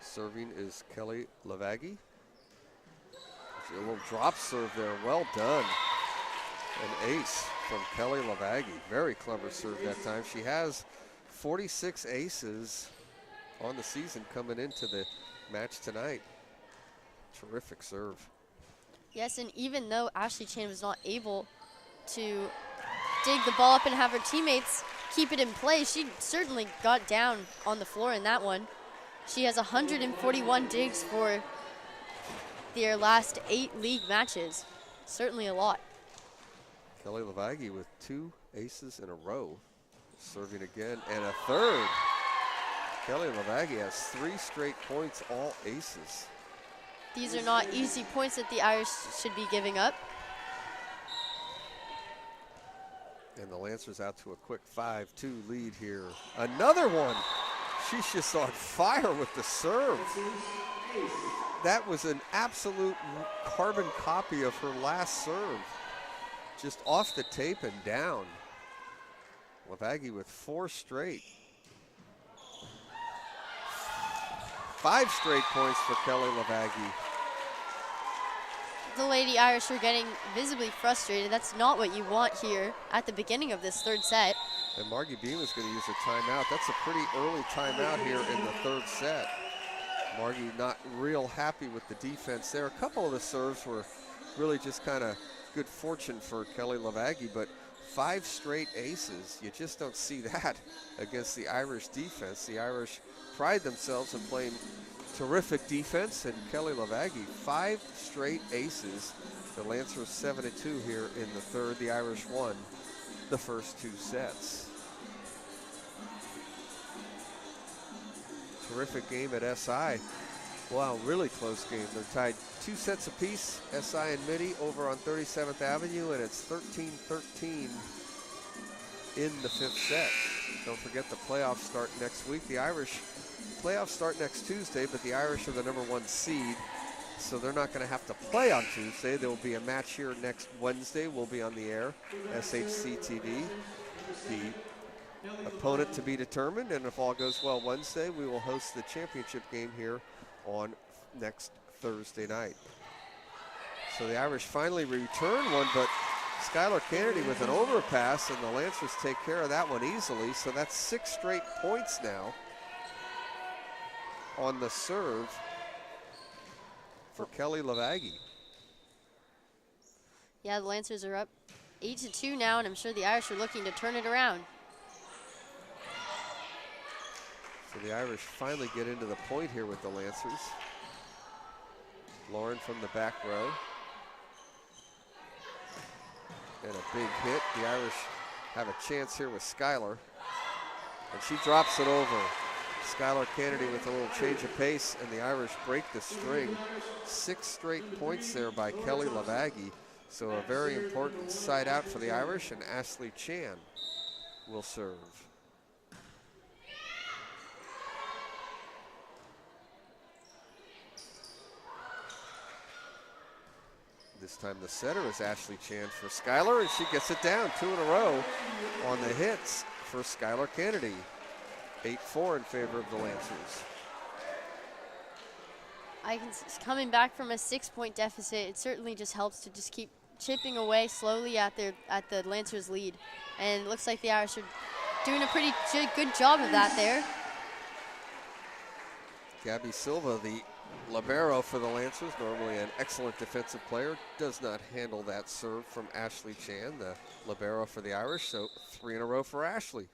Serving is Kelly Lavaggi. A little drop serve there, well done. An ace from Kelly Lavaggi. Very clever serve that time. She has 46 aces on the season coming into the match tonight. Terrific serve. Yes, and even though Ashley Chan was not able to dig the ball up and have her teammates keep it in play, she certainly got down on the floor in that one. She has 141 digs for their last 8 league matches. Certainly a lot. Kelly Lavaggi with 2 aces in a row. Serving again, and a third. Kelly Lavaggi has 3 straight points, all aces. These are not easy points that the Irish should be giving up. And the Lancers out to a quick 5-2 lead here. Another one. She's just on fire with the serve. That was an absolute carbon copy of her last serve. Just off the tape and down. Lavaggi with 4 straight. 5 straight points for Kelly Lavaggi. The Lady Irish are getting visibly frustrated. That's not what you want here at the beginning of this third set. And Margie Beam is going to use a timeout. That's a pretty early timeout here in the third set. Margie not real happy with the defense there. A couple of the serves were really just kind of good fortune for Kelly Lavaggi, but 5 straight aces, you just don't see that against the Irish defense. The Irish pride themselves in playing terrific defense, and Kelly Lavaggi, 5 straight aces. The Lancers 7-2 here in the third. The Irish won the first 2 sets. terrific game at SI. Wow, really close game. They're tied 2 sets apiece, SI and Mitty over on 37th Avenue, and it's 13-13 in the 5th set. Don't forget the playoffs start next week. The Irish playoffs start next Tuesday, but the Irish are the #1 seed, so they're not going to have to play on Tuesday. There will be a match here next Wednesday. We'll be on the air, SHC TV. The opponent to be determined, and if all goes well Wednesday, we will host the championship game here on next Thursday night. So the Irish finally return one, but Skylar Kennedy with an overpass, and the Lancers take care of that one easily. So that's 6 straight points now on the serve for Kelly Lavaggi. Yeah, the Lancers are up 8-2 now, and I'm sure the Irish are looking to turn it around. So the Irish finally get into the point here with the Lancers. Lauren from the back row. And a big hit. The Irish have a chance here with Skylar. And she drops it over. Skylar Kennedy with a little change of pace, and the Irish break the string. 6 straight points there by Kelly Lavaggi. So a very important side out for the Irish, and Ashley Chan will serve. This time the setter is Ashley Chan for Skylar, and she gets it down 2 in a row on the hits for Skylar Kennedy. 8-4 in favor of the Lancers. Coming back from a 6-point deficit, it certainly just helps to just keep chipping away slowly at the Lancers' lead. And it looks like the Irish are doing a pretty good job of that there. Gabby Silva, the libero for the Lancers, normally an excellent defensive player, does not handle that serve from Ashley Chan, the libero for the Irish. So 3 in a row for Ashley.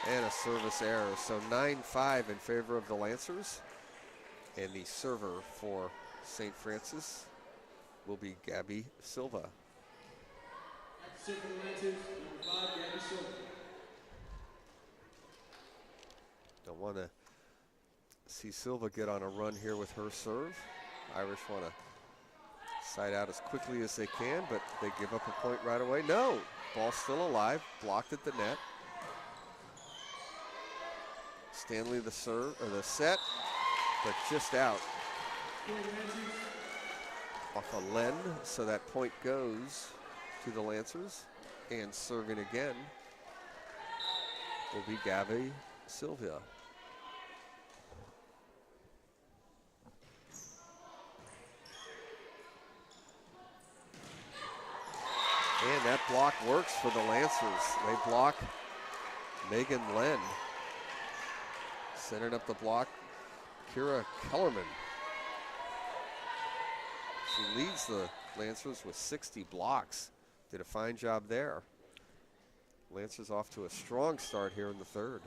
And a service error, so 9-5 in favor of the Lancers. And the server for St. Francis will be Gabby Silva. Don't want to see Silva get on a run here with her serve. Irish want to side out as quickly as they can, but they give up a point right away. No, ball still alive, blocked at the net. Stanley the serve, or the set, but just out off a Len, so that point goes to the Lancers. And serving again will be Gabby Silva. And that block works for the Lancers. They block Megan Len. Setting up the block, Kira Kellerman. She leads the Lancers with 60 blocks. Did a fine job there. Lancers off to a strong start here in the 3rd.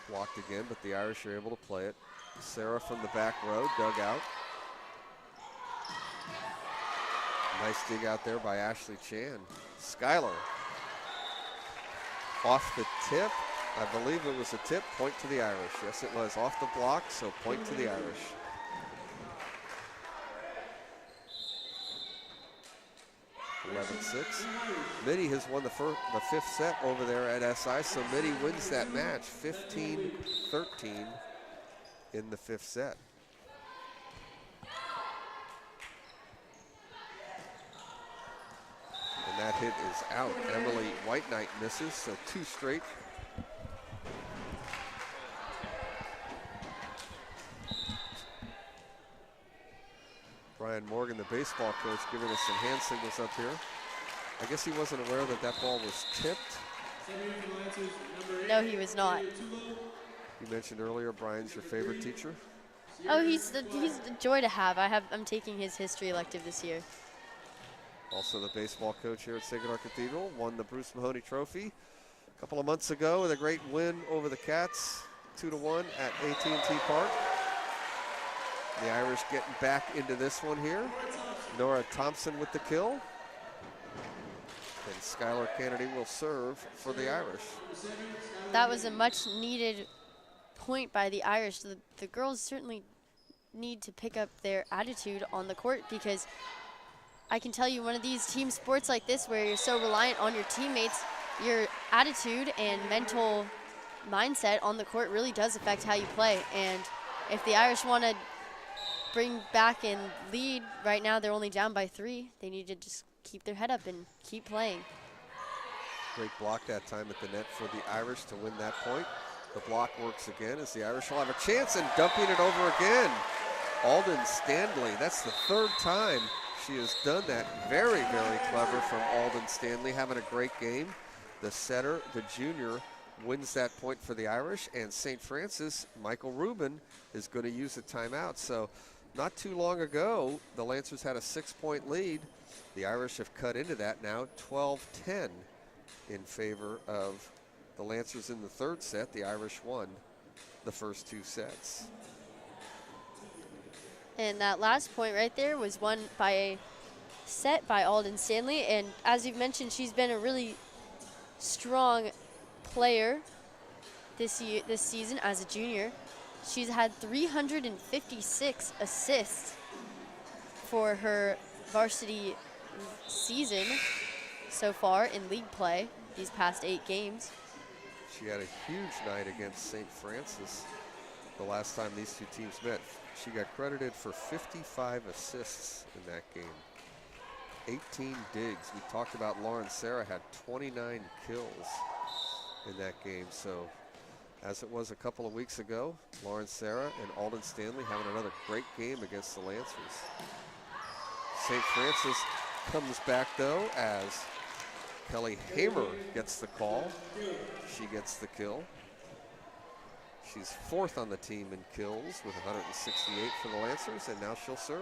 Blocked again, but the Irish are able to play it. Sarah from the back row, dug out. Nice dig out there by Ashley Chan. Skylar. Off the tip, I believe it was a tip, point to the Irish. Yes, it was off the block, so point to the Irish. (11-6). Mitty has won the 5th set over there at SI, so Mitty wins that match 15-13 in the 5th set. And that hit is out. Emily White Knight misses, so 2 straight. Brian Morgan, the baseball coach, giving us some hand signals up here. I guess he wasn't aware that that ball was tipped. No, he was not. You mentioned earlier Brian's your favorite teacher. Oh, he's a joy to have. I'm taking his history elective this year. Also the baseball coach here at Sacred Heart Cathedral, won the Bruce Mahoney Trophy a couple of months ago with a great win over the Cats, 2-1 at AT&T Park. The Irish getting back into this one here. Nora Thompson with the kill. And Skylar Kennedy will serve for the Irish. That was a much needed point by the Irish. The girls certainly need to pick up their attitude on the court, because I can tell you, one of these team sports like this where you're so reliant on your teammates, your attitude and mental mindset on the court really does affect how you play. And if the Irish want to bring back and lead, right now they're only down by 3. They need to just keep their head up and keep playing. Great block that time at the net for the Irish to win that point. The block works again as the Irish will have a chance, and dumping it over again. Alden Stanley, that's the 3rd time she has done that. Very, very clever from Alden Stanley, having a great game. The setter, the junior, wins that point for the Irish, and St. Francis, Michael Rubin, is going to use a timeout. So not too long ago, the Lancers had a 6-point lead. The Irish have cut into that now, 12-10 in favor of the Lancers in the 3rd set. The Irish won the first 2 sets. And that last point right there was won by a set by Alden Stanley. And as you've mentioned, she's been a really strong player this season as a junior. She's had 356 assists for her varsity season so far in league play these past 8 games. She had a huge night against St. Francis the last time these 2 teams met. She got credited for 55 assists in that game. 18 digs. We talked about Lauren Serra had 29 kills in that game. So as it was a couple of weeks ago, Lauren Serra and Alden Stanley having another great game against the Lancers. St. Francis comes back though as Kelly Hamer gets the call. She gets the kill. She's 4th on the team in kills with 168 for the Lancers, and now she'll serve.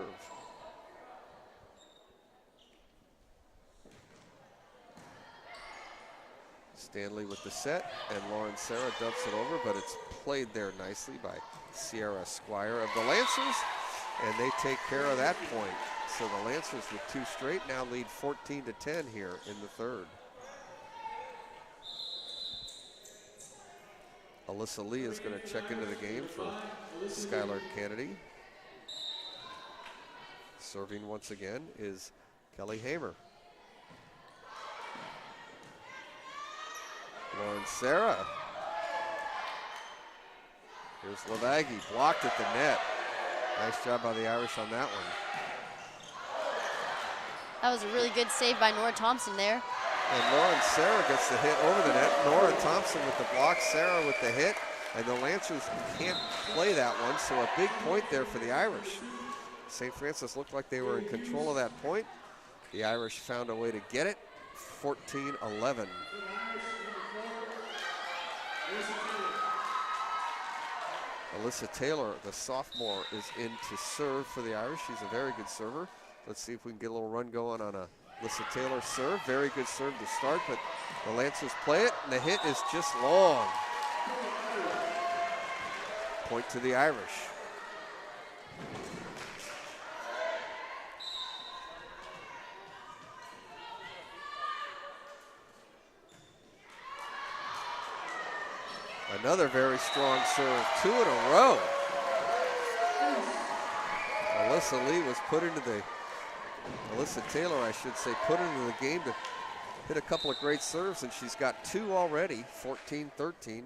Stanley with the set, and Lauren Serra dumps it over, but it's played there nicely by Sierra Squire of the Lancers, and they take care of that point. So the Lancers with 2 straight now lead 14-10 here in the 3rd. Alyssa Lee is going to check into the game for Skylar Kennedy. Serving once again is Kelly Hamer. Lauren Serra. Here's Lavaggi, blocked at the net. Nice job by the Irish on that one. That was a really good save by Nora Thompson there. And Lauren Serra gets the hit over the net. Nora Thompson with the block, Serra with the hit, and the Lancers can't play that one, so a big point there for the Irish. St. Francis looked like they were in control of that point. The Irish found a way to get it, 14-11. Alyssa Taylor, the sophomore, is in to serve for the Irish. She's a very good server. Let's see if we can get a little run going on a Alyssa Taylor serve. Very good serve to start, but the Lancers play it, and the hit is just long. Point to the Irish. Another very strong serve, 2 in a row. Alyssa Lee was put into the, Alyssa Taylor, I should say, put into the game to hit a couple of great serves, and she's got 2 already, 14-13.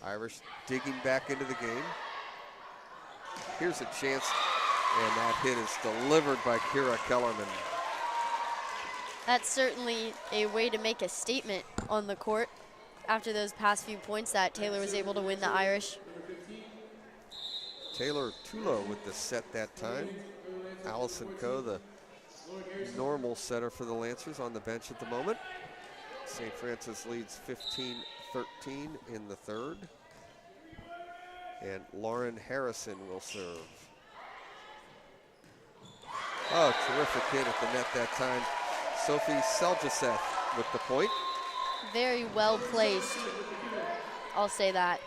Irish digging back into the game. Here's a chance, and that hit is delivered by Kira Kellerman. That's certainly a way to make a statement on the court after those past few points that Taylor was able to win the Irish. Taylor Tulo with the set that time. Allison Coe, the normal setter for the Lancers, on the bench at the moment. St. Francis leads 15-13 in the 3rd. And Lauren Harrison will serve. Oh, terrific hit at the net that time. Sophie Seljaseth with the point. Very well placed, I'll say that.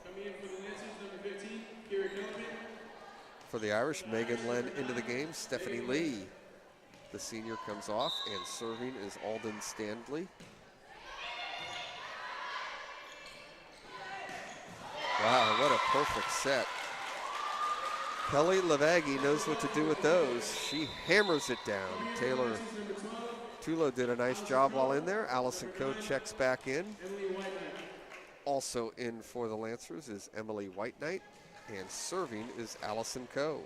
Coming in for the Lancers, number 15, Kira Kellerman. For the Irish, Megan Len into the game. Stephanie Lee The senior comes off, and serving is Alden Stanley. Wow, what a perfect set. Kelly Lavaggi knows what to do with those. She hammers it down. Taylor Tulo did a nice job while in there. Allison Coe checks back in. Also in for the Lancers is Emily White Knight, and serving is Allison Coe.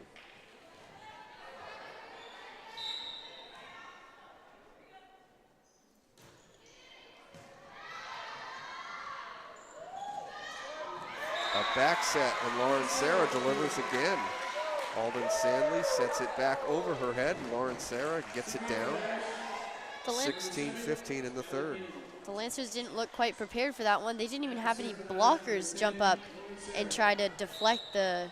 A back set, and Lauren Sarah delivers again. Alden Stanley sets it back over her head, and Lauren Sarah gets it down. 16-15 in the third. The Lancers didn't look quite prepared for that one. They didn't even have any blockers jump up and try to deflect the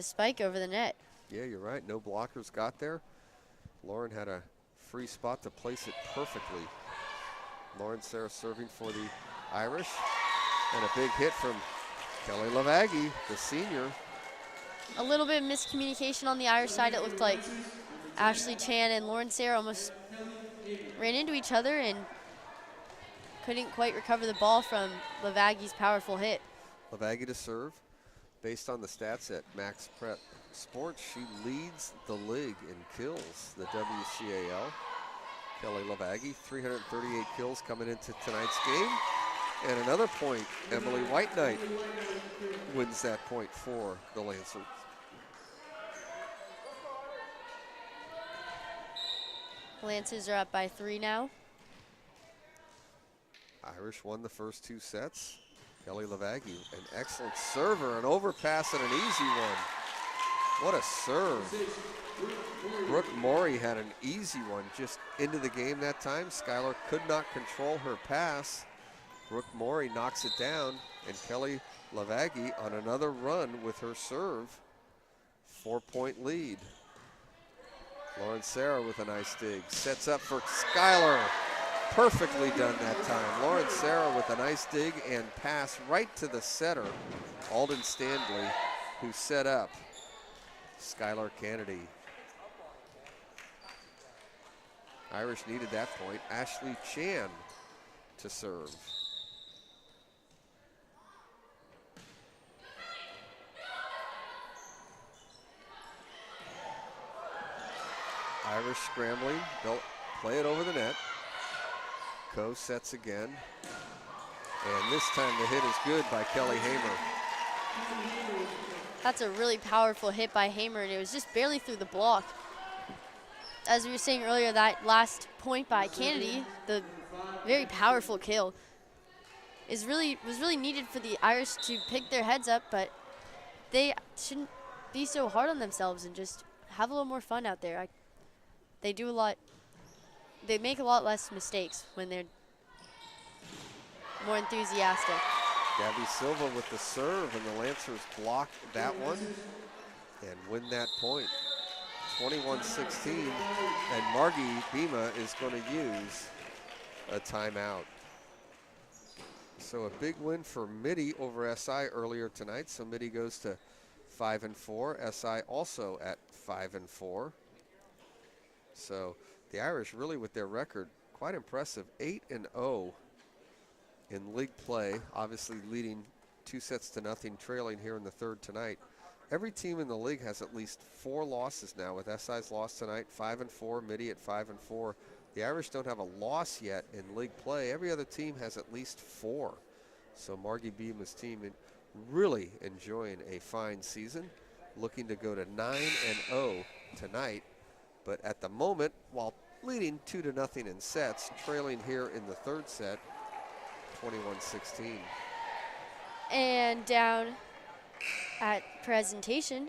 spike over the net. Yeah, you're right. No blockers got there. Lauren had a free spot to place it perfectly. Lauren Sarah serving for the Irish. And a big hit from Kelly Lavaggi, the senior. A little bit of miscommunication on the Irish side. It looked like Ashley Chan and Lauren Sarah almost ran into each other and couldn't quite recover the ball from Lavaggi's powerful hit. Lavaggi to serve. Based on the stats at Max Prep Sports, she leads the league in kills, the WCAL. Kelly Lavaggi, 338 kills coming into tonight's game. And another point, Emily White Knight wins that point for the Lancers. Lancers are up by 3 now. Irish won the first 2 sets. Kelly Lavaggi, an excellent server, an overpass and an easy one. What a serve. Brooke Morey had an easy one just into the game that time. Skylar could not control her pass. Brooke Morey knocks it down, and Kelly Lavaggi on another run with her serve. 4-point lead. Lauren Sarah with a nice dig. Sets up for Skylar. Perfectly done that time. Lauren Sarah with a nice dig and pass right to the setter, Alden Stanley, who set up Skylar Kennedy. Irish needed that point. Ashley Chan to serve. Irish scrambling, they'll play it over the net. Coe sets again. And this time the hit is good by Kelly Hamer. That's a really powerful hit by Hamer, and it was just barely through the block. As we were saying earlier, that last point by Kennedy, the very powerful kill, was really needed for the Irish to pick their heads up, but they shouldn't be so hard on themselves and just have a little more fun out there. They do a lot. They make a lot less mistakes when they're more enthusiastic. Gabby Silva with the serve, and the Lancers block that one and win that point. 21-16, and Margie Bima is going to use a timeout. So a big win for Mitty over SI earlier tonight. So Mitty goes to 5-4. SI also at 5-4. So the Irish really with their record, quite impressive, 8-0 in league play, obviously leading 2-0, trailing here in the third tonight. Every team in the league has at least 4 losses now, with SI's loss tonight, 5-4, Mitty at 5-4. The Irish don't have a loss yet in league play. Every other team has at least 4. So Margie Bima's team really enjoying a fine season, looking to go to 9-0 tonight. But at the moment, while leading 2-0 in sets, trailing here in the third set, 21-16. And down at presentation,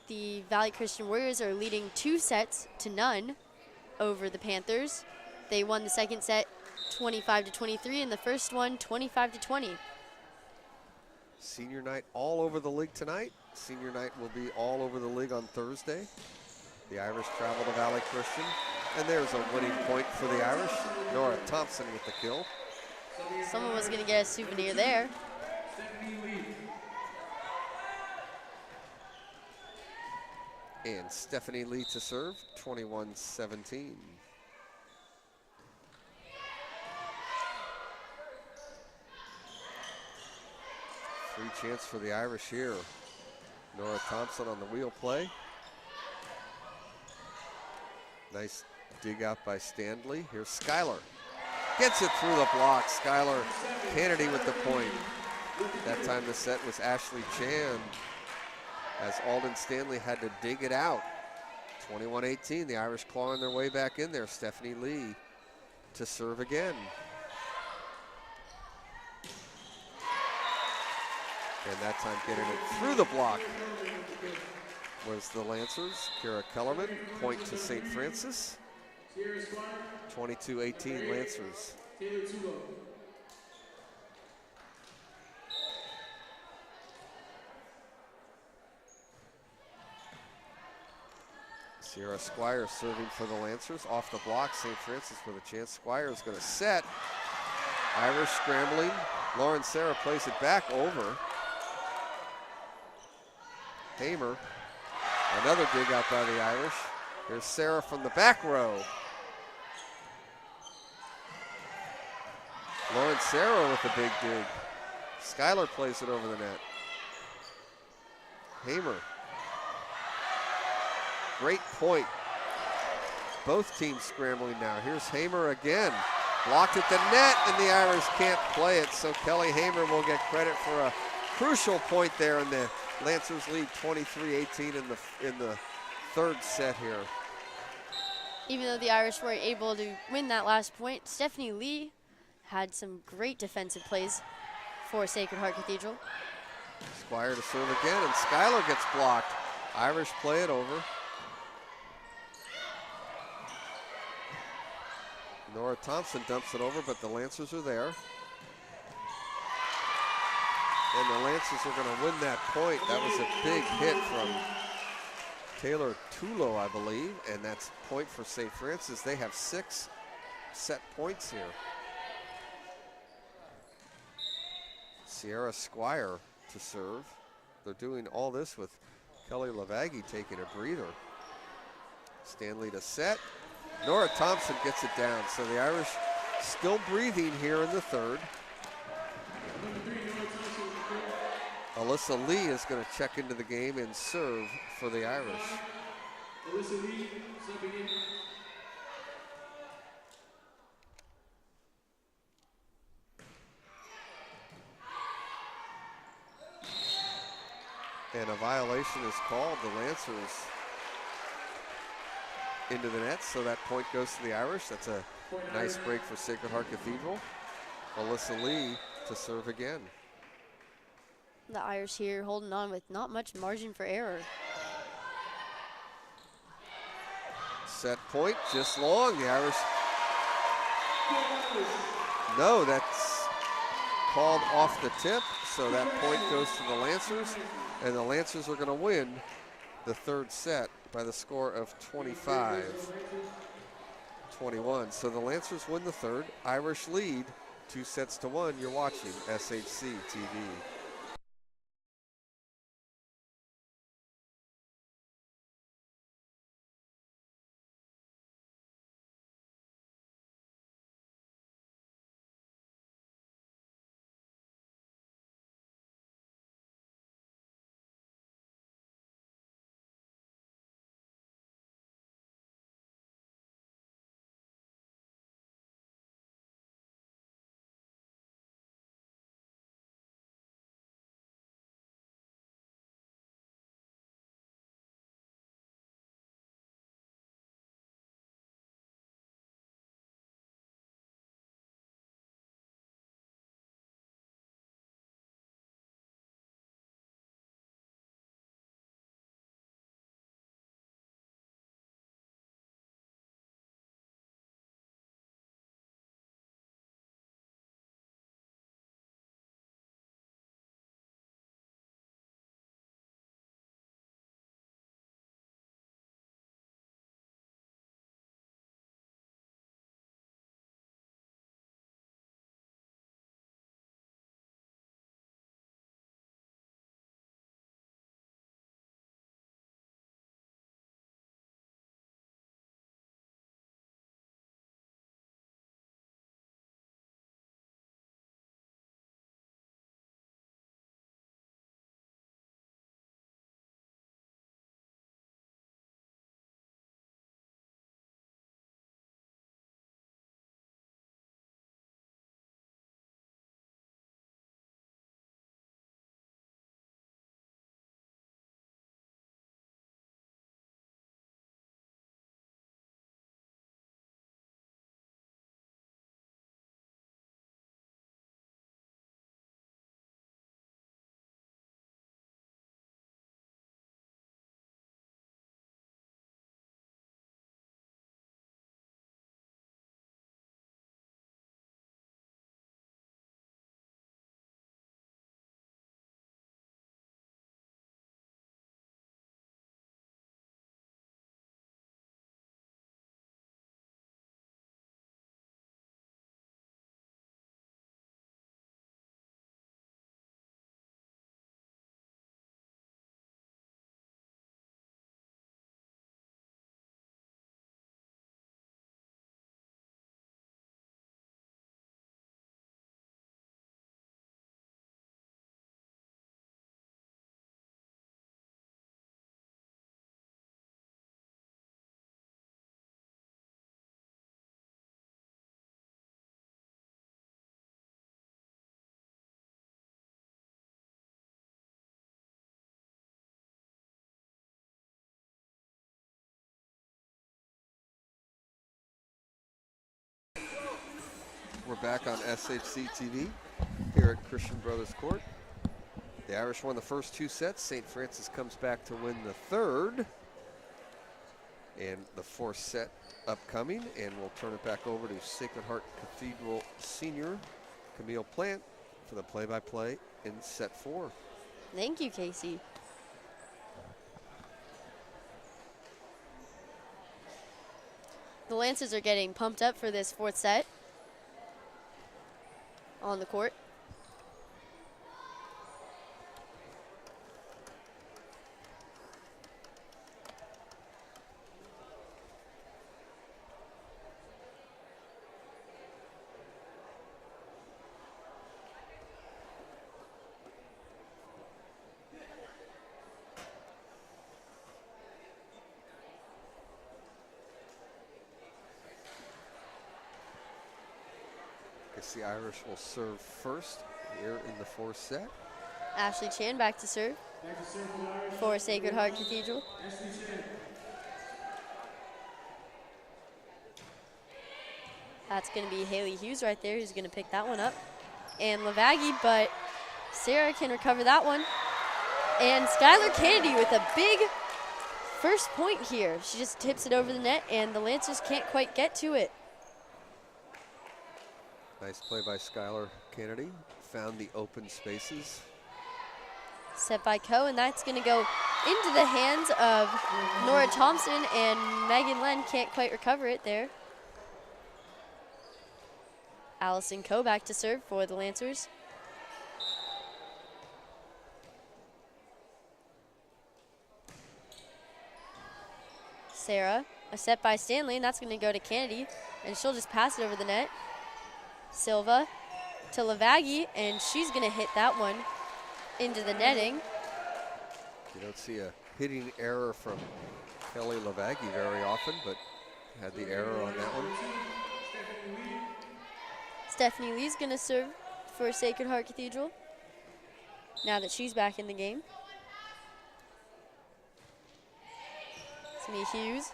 the Valley Christian Warriors are leading 2-0 over the Panthers. They won the second set 25-23, and the first one 25-20. Senior night all over the league tonight. Senior night will be all over the league on Thursday. The Irish travel to Valley Christian, and there's a winning point for the Irish. Nora Thompson with the kill. Someone was going to get a souvenir there. And Stephanie Lee to serve, 21-17. Free chance for the Irish here. Nora Thompson on the wheel play. Nice dig out by Standley. Here's Skylar. Gets it through the block. Skylar Kennedy with the point. That time the set was Ashley Chan, as Alden Stanley had to dig it out. 21-18, the Irish clawing their way back in there. Stephanie Lee to serve again. And that time getting it through the block was the Lancers. Kara Kellerman, point to St. Francis. 22-18 Lancers. Sierra Squire serving for the Lancers. Off the block, St. Francis with a chance. Squire is going to set. Irish scrambling. Lauren Sarah plays it back over. Hamer. Another dig out by the Irish. Here's Sarah from the back row. Lauren Sarah with a big dig. Skylar plays it over the net. Hamer. Great point. Both teams scrambling now. Here's Hamer again. Blocked at the net, and the Irish can't play it, so Kelly Hamer will get credit for a crucial point there, and the Lancers lead 23-18 in the third set here. Even though the Irish weren't able to win that last point, Stephanie Lee had some great defensive plays for Sacred Heart Cathedral. Squire to serve again, and Skylar gets blocked. Irish play it over. Nora Thompson dumps it over, but the Lancers are there. And the Lancers are going to win that point. That was a big hit from Taylor Tulo, I believe, and that's point for St. Francis. They have 6 set points here. Sierra Squire to serve. They're doing all this with Kelly Lavaggi taking a breather. Stanley to set. Nora Thompson gets it down, so the Irish still breathing here in the third. Alyssa Lee is going to check into the game and serve for the Irish. Alyssa Lee, subbing in. And a violation is called. The Lancers into the net, so that point goes to the Irish. That's a nice break for Sacred Heart Cathedral. Alyssa Lee to serve again. The Irish here holding on with not much margin for error. Set point, just long. The Irish. No, that's called off the tip, so that point goes to the Lancers, and the Lancers are going to win the third set by the score of 25-21. So the Lancers win the third. Irish lead 2-1. You're watching SHC TV. We're back on SHC TV here at Christian Brothers Court. The Irish won the first 2 sets. St. Francis comes back to win the third. And the 4th set upcoming. And we'll turn it back over to Sacred Heart Cathedral senior Camille Plant for the play-by-play in set 4. Thank you, Casey. The Lancers are getting pumped up for this 4th set on the court. The Irish will serve first here in the 4th set. Ashley Chan back to serve for Sacred Heart Cathedral. That's going to be Haley Hughes right there who's going to pick that one up. And Lavaggi, but Sarah can recover that one. And Skylar Kennedy with a big first point here. She just tips it over the net, and the Lancers can't quite get to it. Nice play by Skylar Kennedy. Found the open spaces. Set by Coe, and that's going to go into the hands of Nora Thompson, and Megan Len can't quite recover it there. Allison Coe back to serve for the Lancers. Sarah, a set by Stanley, and that's going to go to Kennedy, and she'll just pass it over the net. Silva to Lavaggi, and she's going to hit that one into the netting. You don't see a hitting error from Kelly Lavaggi very often, but had the error on that one. Stephanie Lee's going to serve for Sacred Heart Cathedral now that she's back in the game. It's going to be Hughes,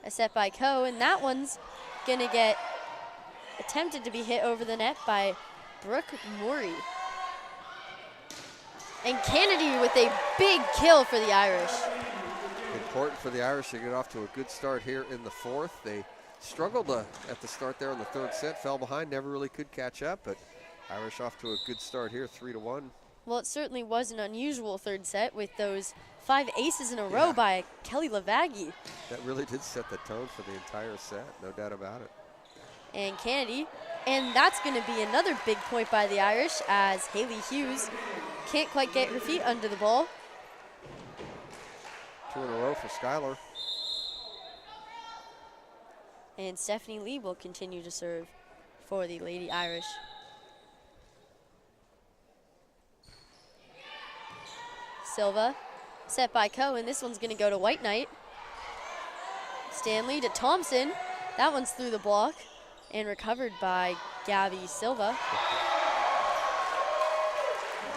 a set by Coe, and that one's going to get attempted to be hit over the net by Brooke Murray. And Kennedy with a big kill for the Irish. Important for the Irish to get off to a good start here in the 4th. They struggled at the start there in the 3rd set, fell behind, never really could catch up, but Irish off to a good start here, 3-1. Well, it certainly was an unusual 3rd set with those 5 aces in a row by Kelly Lavaggi. That really did set the tone for the entire set, no doubt about it. And Kennedy, and that's going to be another big point by the Irish as Haley Hughes can't quite get her feet under the ball. 2 in a row for Skylar. And Stephanie Lee will continue to serve for the Lady Irish. Silva, set by Coe, and this one's going to go to White Knight. Stanley to Thompson. That one's through the block and recovered by Gabby Silva.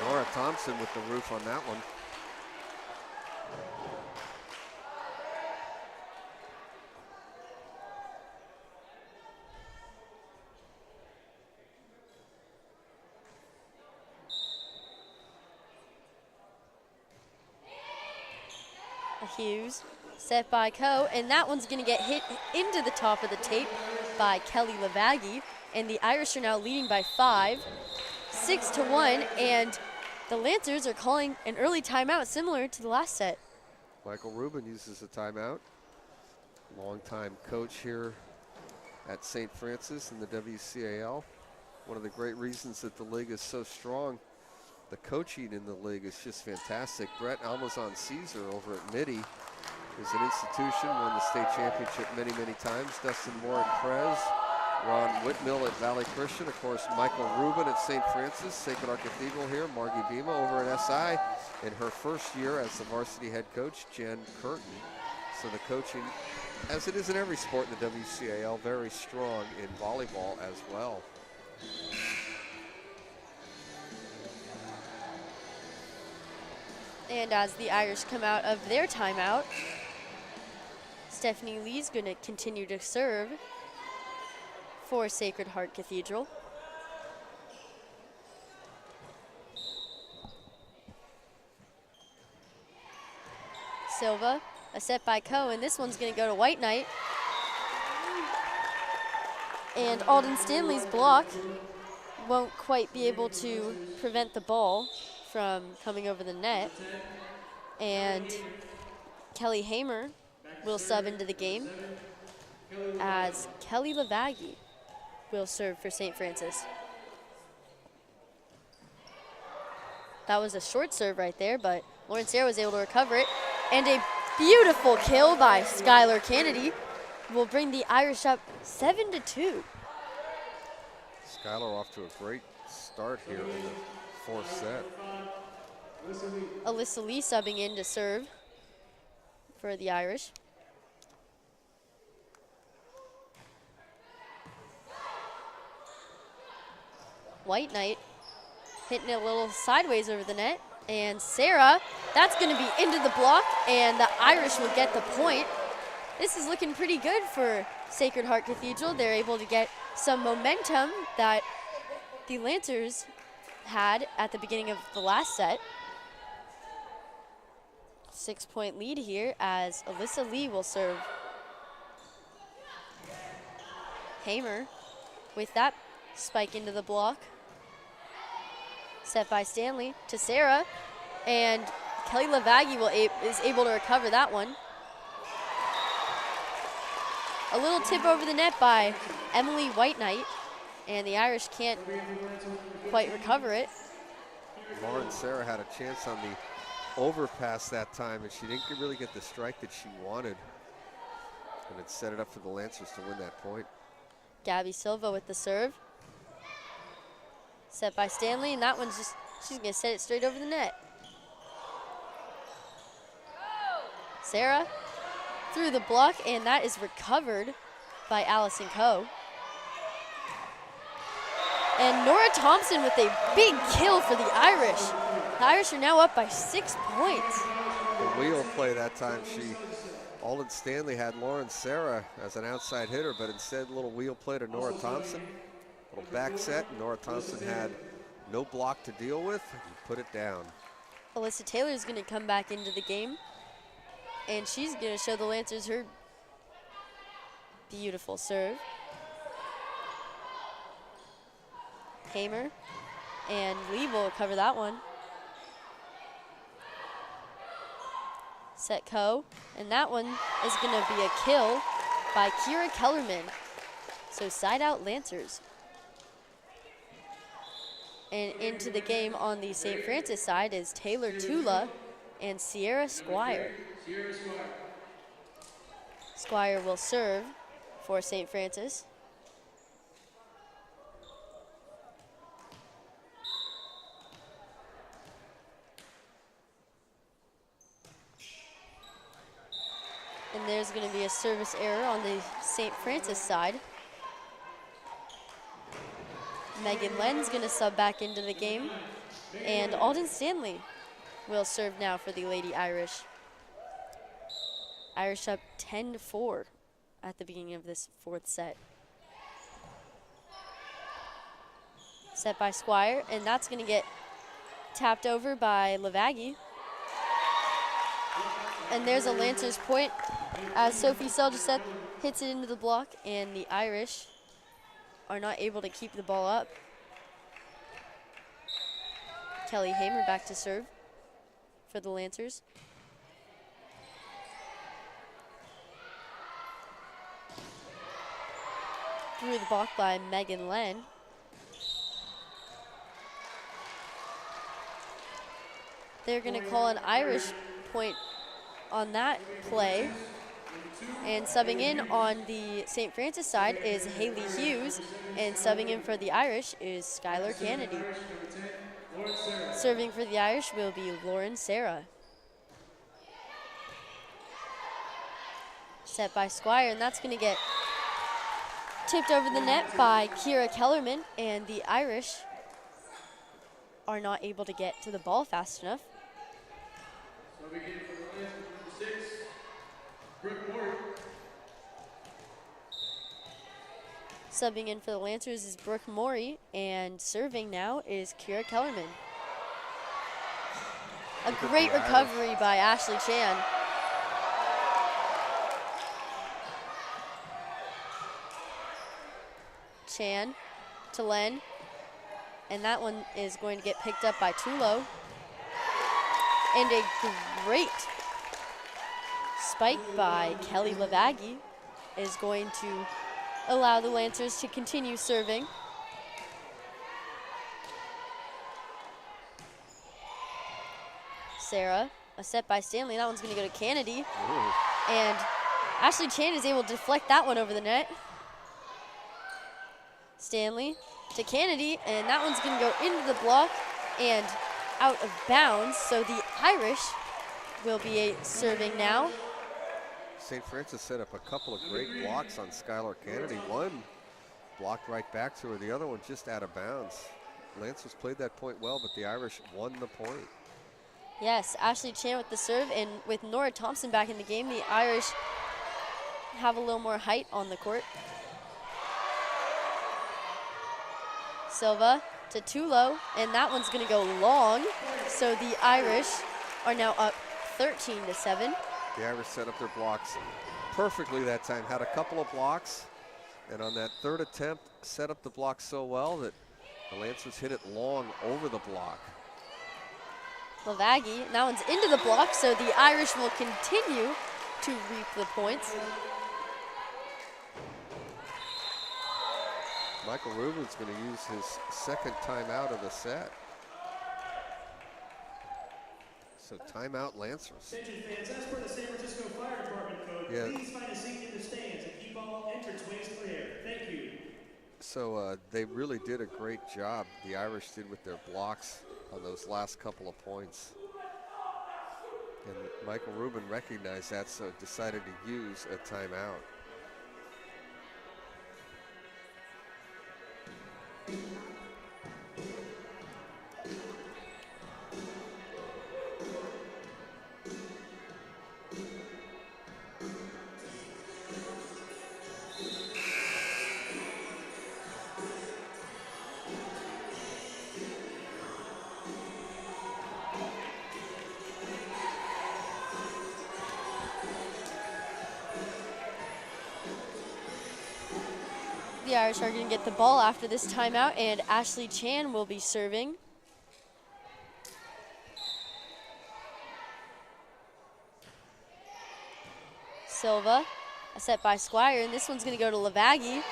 Nora Thompson with the roof on that one. Hughes, set by Coe, and that one's going to get hit into the top of the tape by Kelly Lavaggi, and the Irish are now leading by 5, 6-1, and the Lancers are calling an early timeout similar to the last set. Michael Rubin uses a timeout. Longtime coach here at St. Francis in the WCAL. One of the great reasons that the league is so strong. The coaching in the league is just fantastic. Brett Almazan Caesar over at Midi is an institution, won the state championship many, many times. Dustin Moore at Prez, Ron Whitmill at Valley Christian, of course Michael Rubin at St. Francis, Sacred Heart Cathedral here, Margie Bima over at SI, in her first year as the varsity head coach, Jen Curtin. So the coaching, as it is in every sport in the WCAL, very strong in volleyball as well. And as the Irish come out of their timeout, Stephanie Lee's going to continue to serve for Sacred Heart Cathedral. Silva, a set by Coe, and this one's going to go to White Knight. And Alden Stanley's block won't quite be able to prevent the ball from coming over the net. And Kelly Hamer will sub into the game as Kelly Lavaggi will serve for St. Francis. That was a short serve right there, but Lauren Serra was able to recover it. And a beautiful kill by Skylar Kennedy will bring the Irish up 7-2. Skylar off to a great start here in the fourth set. Alyssa Lee subbing in to serve for the Irish. White Knight hitting it a little sideways over the net. And Sarah, that's going to be into the block, and the Irish will get the point. This is looking pretty good for Sacred Heart Cathedral. They're able to get some momentum that the Lancers had at the beginning of the last set. 6-point lead here as Alyssa Lee will serve. Hamer with that spike into the block. Set by Stanley to Sarah, and Kelly Lavaggi is able to recover that one. A little tip over the net by Emily White Knight, and the Irish can't quite recover it. Lauren Serra had a chance on the overpass that time, and she didn't really get the strike that she wanted. And it set it up for the Lancers to win that point. Gabby Silva with the serve. Set by Stanley, and that one's just, she's gonna set it straight over the net. Sarah through the block, and that is recovered by Allison Coe. And Nora Thompson with a big kill for the Irish. The Irish are now up by 6 points. The wheel play that time, Alden Stanley had Lauren Serra as an outside hitter, but instead a little wheel play to Nora Thompson. Little back set, Nora Thompson had no block to deal with and put it down. Alyssa Taylor is going to come back into the game, and she's going to show the Lancers her beautiful serve. Hamer and Lee will cover that one. Set Coe, and that one is going to be a kill by Kira Kellerman. So side out Lancers. And into the game on the St. Francis side is Taylor Tula and Sierra Squire. Squire will serve for St. Francis. And there's going to be a service error on the St. Francis side. Megan Len's going to sub back into the game, and Alden Stanley will serve now for the Lady Irish. Irish up 10-4 at the beginning of this fourth set. Set by Squire, and that's going to get tapped over by Lavaggi. And there's a Lancers point as Sophie Seljacek hits it into the block, and the Irish are not able to keep the ball up. Kelly Hamer back to serve for the Lancers. Through the block by Megan Len. They're going to call an Irish point on that play. And subbing in on the St. Francis side is Haley Hughes, and subbing in for the Irish is Skylar Kennedy. Serving for the Irish will be Lauren Serra. Set by Squire, and that's going to get tipped over the net by Kira Kellerman, and the Irish are not able to get to the ball fast enough. So we get for the Lancers, number 6, Brooke Morey. Subbing in for the Lancers is Brooke Morey, and serving now is Kira Kellerman. A great recovery by Ashley Chan. Chan to Len. And that one is going to get picked up by Tulo. And a great spike by Kelly Lavaggi is going to allow the Lancers to continue serving. Sarah, a set by Stanley. That one's going to go to Kennedy. Ooh. And Ashley Chan is able to deflect that one over the net. Stanley to Kennedy, and that one's going to go into the block and out of bounds. So the Irish will be serving now. St. Francis set up a couple of great blocks on Skylar Kennedy. One blocked right back to her, the other one just out of bounds. Lancers played that point well, but the Irish won the point. Yes, Ashley Chan with the serve, and with Nora Thompson back in the game, the Irish have a little more height on the court. Silva to Tulo, and that one's going to go long. So the Irish are now up 13-7. The Irish set up their blocks perfectly that time, had a couple of blocks, and on that third attempt, set up the block so well that the Lancers hit it long over the block. Lavaggi, and that one's into the block, so the Irish will continue to reap the points. Michael Rubin's going to use his second timeout of the set. So timeout Lancers. Attention fans, as per the San Francisco Fire Department code, please find a seat in the stands and keep all entranceways clear. Thank you. So they really did a great job, the Irish did, with their blocks on those last couple of points. And Michael Rubin recognized that, so decided to use a timeout. The Irish are going to get the ball after this timeout, and Ashley Chan will be serving. Silva, a set by Squire, and this one's going to go to Lavaggi.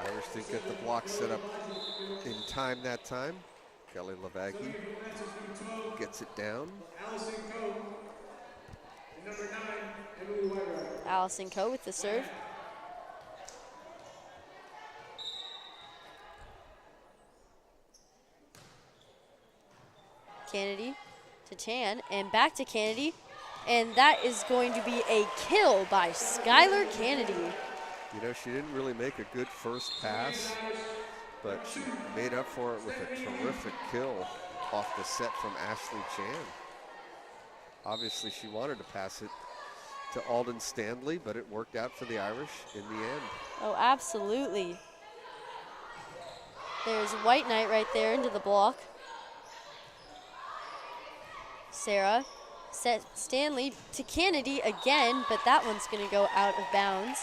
Irish didn't get the block set up in time that time. Kelly Lavaggi gets it down. Allison Coe with the serve. Kennedy to Chan, and back to Kennedy. And that is going to be a kill by Skylar Kennedy. You know, she didn't really make a good first pass, but she made up for it with a terrific kill off the set from Ashley Chan. Obviously, she wanted to pass it to Alden Stanley, but it worked out for the Irish in the end. Oh, absolutely. There's White Knight right there into the block. Sarah set Stanley to Kennedy again, but that one's going to go out of bounds.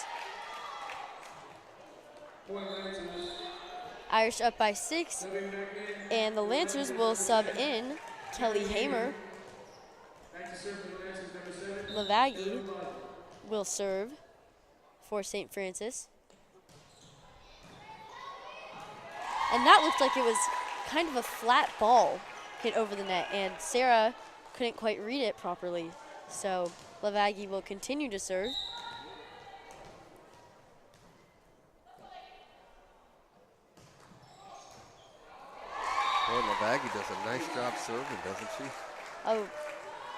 Irish up by 6, and the Lancers will sub in Kelly Hamer. Lavaggi will serve for St. Francis. And that looked like it was kind of a flat ball hit over the net, and Sarah couldn't quite read it properly. So Lavaggi will continue to serve. Boy, Lavaggi does a nice job serving, doesn't she? Oh,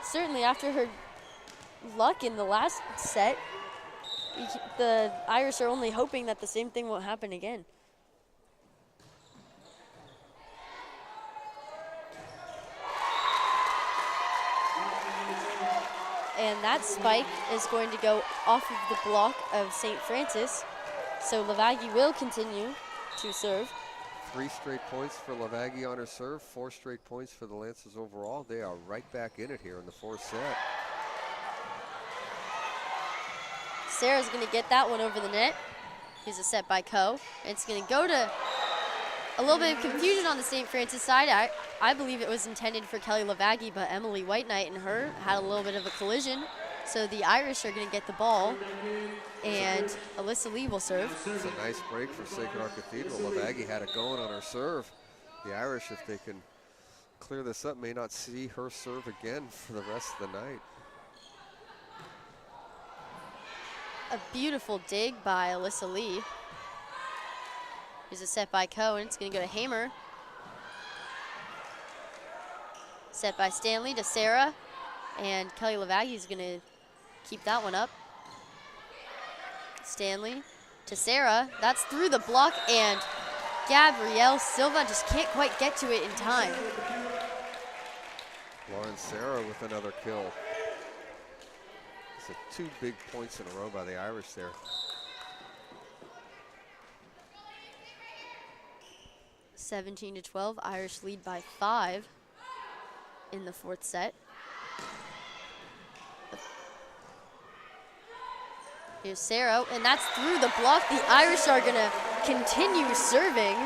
certainly after her luck in the last set, the Irish are only hoping that the same thing won't happen again. And that spike is going to go off of the block of St. Francis. So Lavaggi will continue to serve. 3 straight points for Lavaggi on her serve, 4 straight points for the Lancers overall. They are right back in it here in the fourth set. Sarah's going to get that one over the net. Here's a set by Coe. It's going to go to a little bit of confusion on the St. Francis side. I believe it was intended for Kelly Lavaggi, but Emily White Knight and her had a little bit of a collision. So the Irish are going to get the ball, and Alyssa Lee will serve. It's a nice break for Sacred Heart Cathedral. Lavaggi had it going on her serve. The Irish, if they can clear this up, may not see her serve again for the rest of the night. A beautiful dig by Alyssa Lee. Here's a set by Coe, and it's going to go to Hamer. Set by Stanley to Sarah, and Kelly Lavaggi is going to keep that one up. Stanley to Sarah. That's through the block, and Gabrielle Silva just can't quite get to it in time. Lauren Sarah with another kill. It's 2 big points in a row by the Irish there. 17-12, Irish lead by 5 in the 4th set. Here's Sarah, and that's through the block. The Irish are gonna continue serving.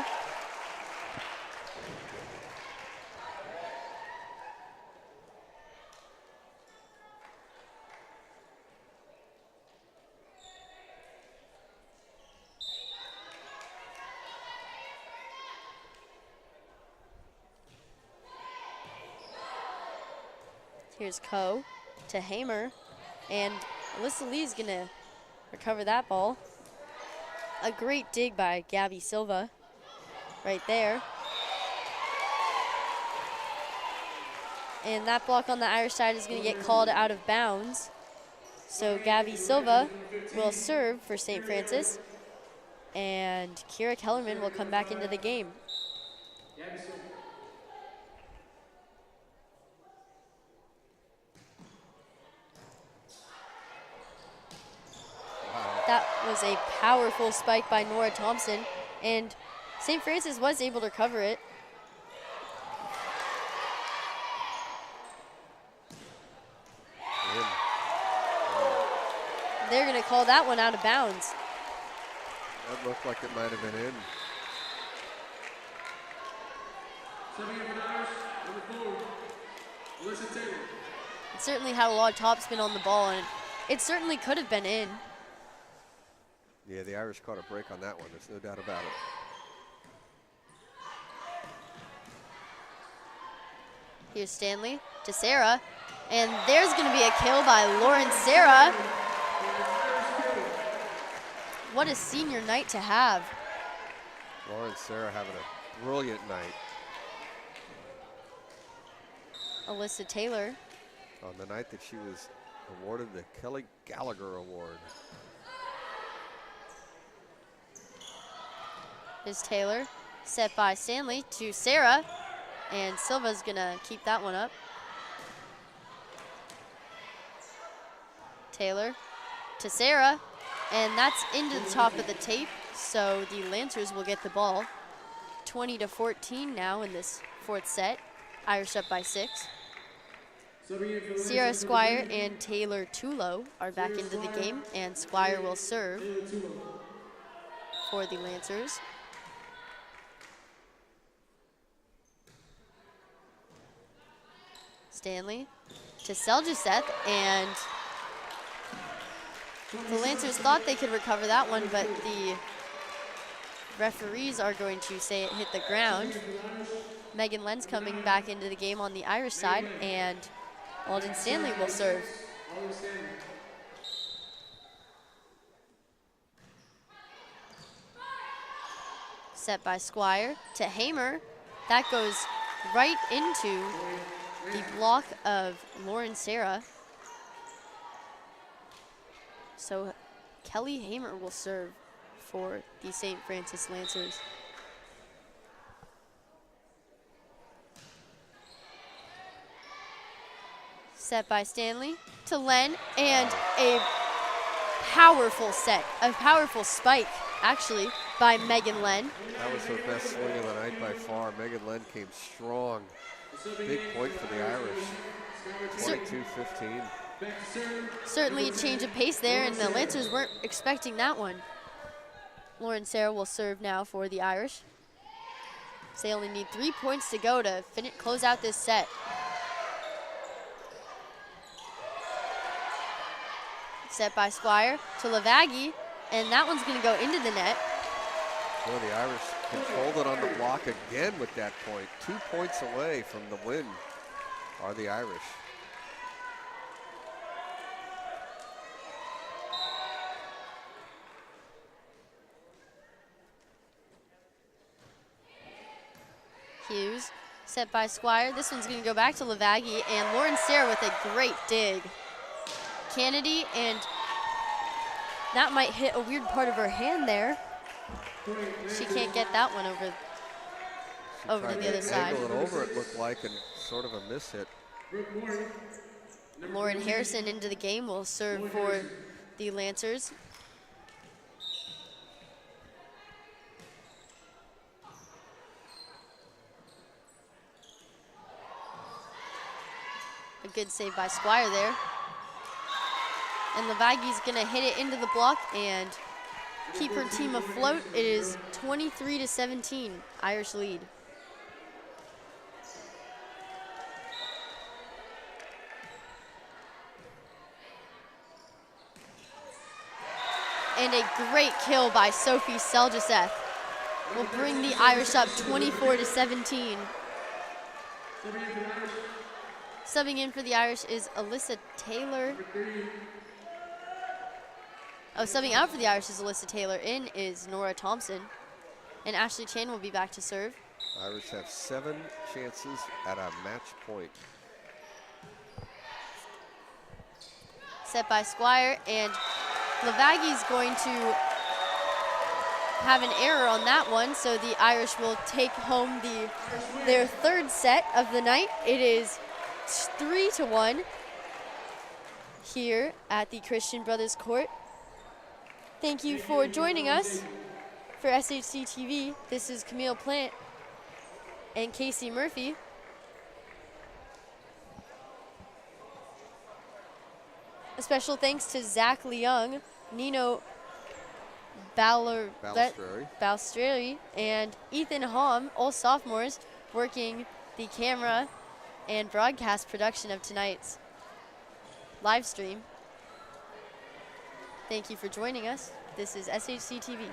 Here's Coe to Hamer, and Alyssa Lee's gonna recover that ball. A great dig by Gabby Silva right there. And that block on the Irish side is gonna get called out of bounds. So Gabby Silva will serve for St. Francis, and Kira Kellerman will come back into the game. That was a powerful spike by Nora Thompson, and St. Francis was able to recover it. They're going to call that one out of bounds. That looked like it might have been in. It certainly had a lot of topspin on the ball, and it certainly could have been in. Yeah, the Irish caught a break on that one. There's no doubt about it. Here's Stanley to Sarah, and there's going to be a kill by Lauren Sarah. What a senior night to have. Lauren Sarah having a brilliant night. Alyssa Taylor. On the night that she was awarded the Kelly Gallagher Award. Is Taylor, set by Stanley to Sarah, and Silva's gonna keep that one up. Taylor to Sarah, and that's into the top of the tape, so the Lancers will get the ball. 20-14 now in this 4th set. Irish up by 6. Sierra Squire and Taylor Tulo are back into the game, and Squire will serve for the Lancers. Stanley to Seljuseth, and the Lancers thought they could recover that one, but the referees are going to say it hit the ground. Megan Lenz coming back into the game on the Irish side, and Alden Stanley will serve. Set by Squire to Hamer. That goes right into the block of Lauren Sarah. So Kelly Hamer will serve for the St. Francis Lancers. Set by Stanley to Len, and a powerful set, a powerful spike, actually, by Megan Len. That was her best swing of the night by far. Megan Len came strong. Big point for the Irish. 22-15. Certainly a change of pace there, and the Lancers weren't expecting that one. Lauren Sarah will serve now for the Irish. So they only need 3 points to go to close out this set. Set by Squire to Lavaggi, and that one's going to go into the net. Well, the Irish controlled it on the block again with that point. 2 points away from the win are the Irish. Hughes, set by Squire. This one's going to go back to Lavaggi, and Lauren Sarah with a great dig. Kennedy, and that might hit a weird part of her hand there. She can't get that one over to the other side. Angle it over, it looked like, and sort of a miss hit. Lauren Harrison into the game will serve for the Lancers. A good save by Squire there. And Lavaggi's gonna hit it into the block and keep her team afloat. It is 23-17, Irish lead. And a great kill by Sophie Seljaseth will bring the Irish up 24-17. Subbing in for the Irish is Alyssa Taylor. Oh, subbing out for the Irish is Alyssa Taylor. In is Nora Thompson. And Ashley Chan will be back to serve. Irish have 7 chances at a match point. Set by Squire, and Lavaggi's going to have an error on that one, so the Irish will take home their third set of the night. It is 3-1 here at the Christian Brothers Court. Thank you for joining us for SHC TV. This is Camille Plant and Casey Murphy. A special thanks to Zach Leung, Nino Balstrari, and Ethan Hom, all sophomores, working the camera and broadcast production of tonight's live stream. Thank you for joining us. This is SHC TV.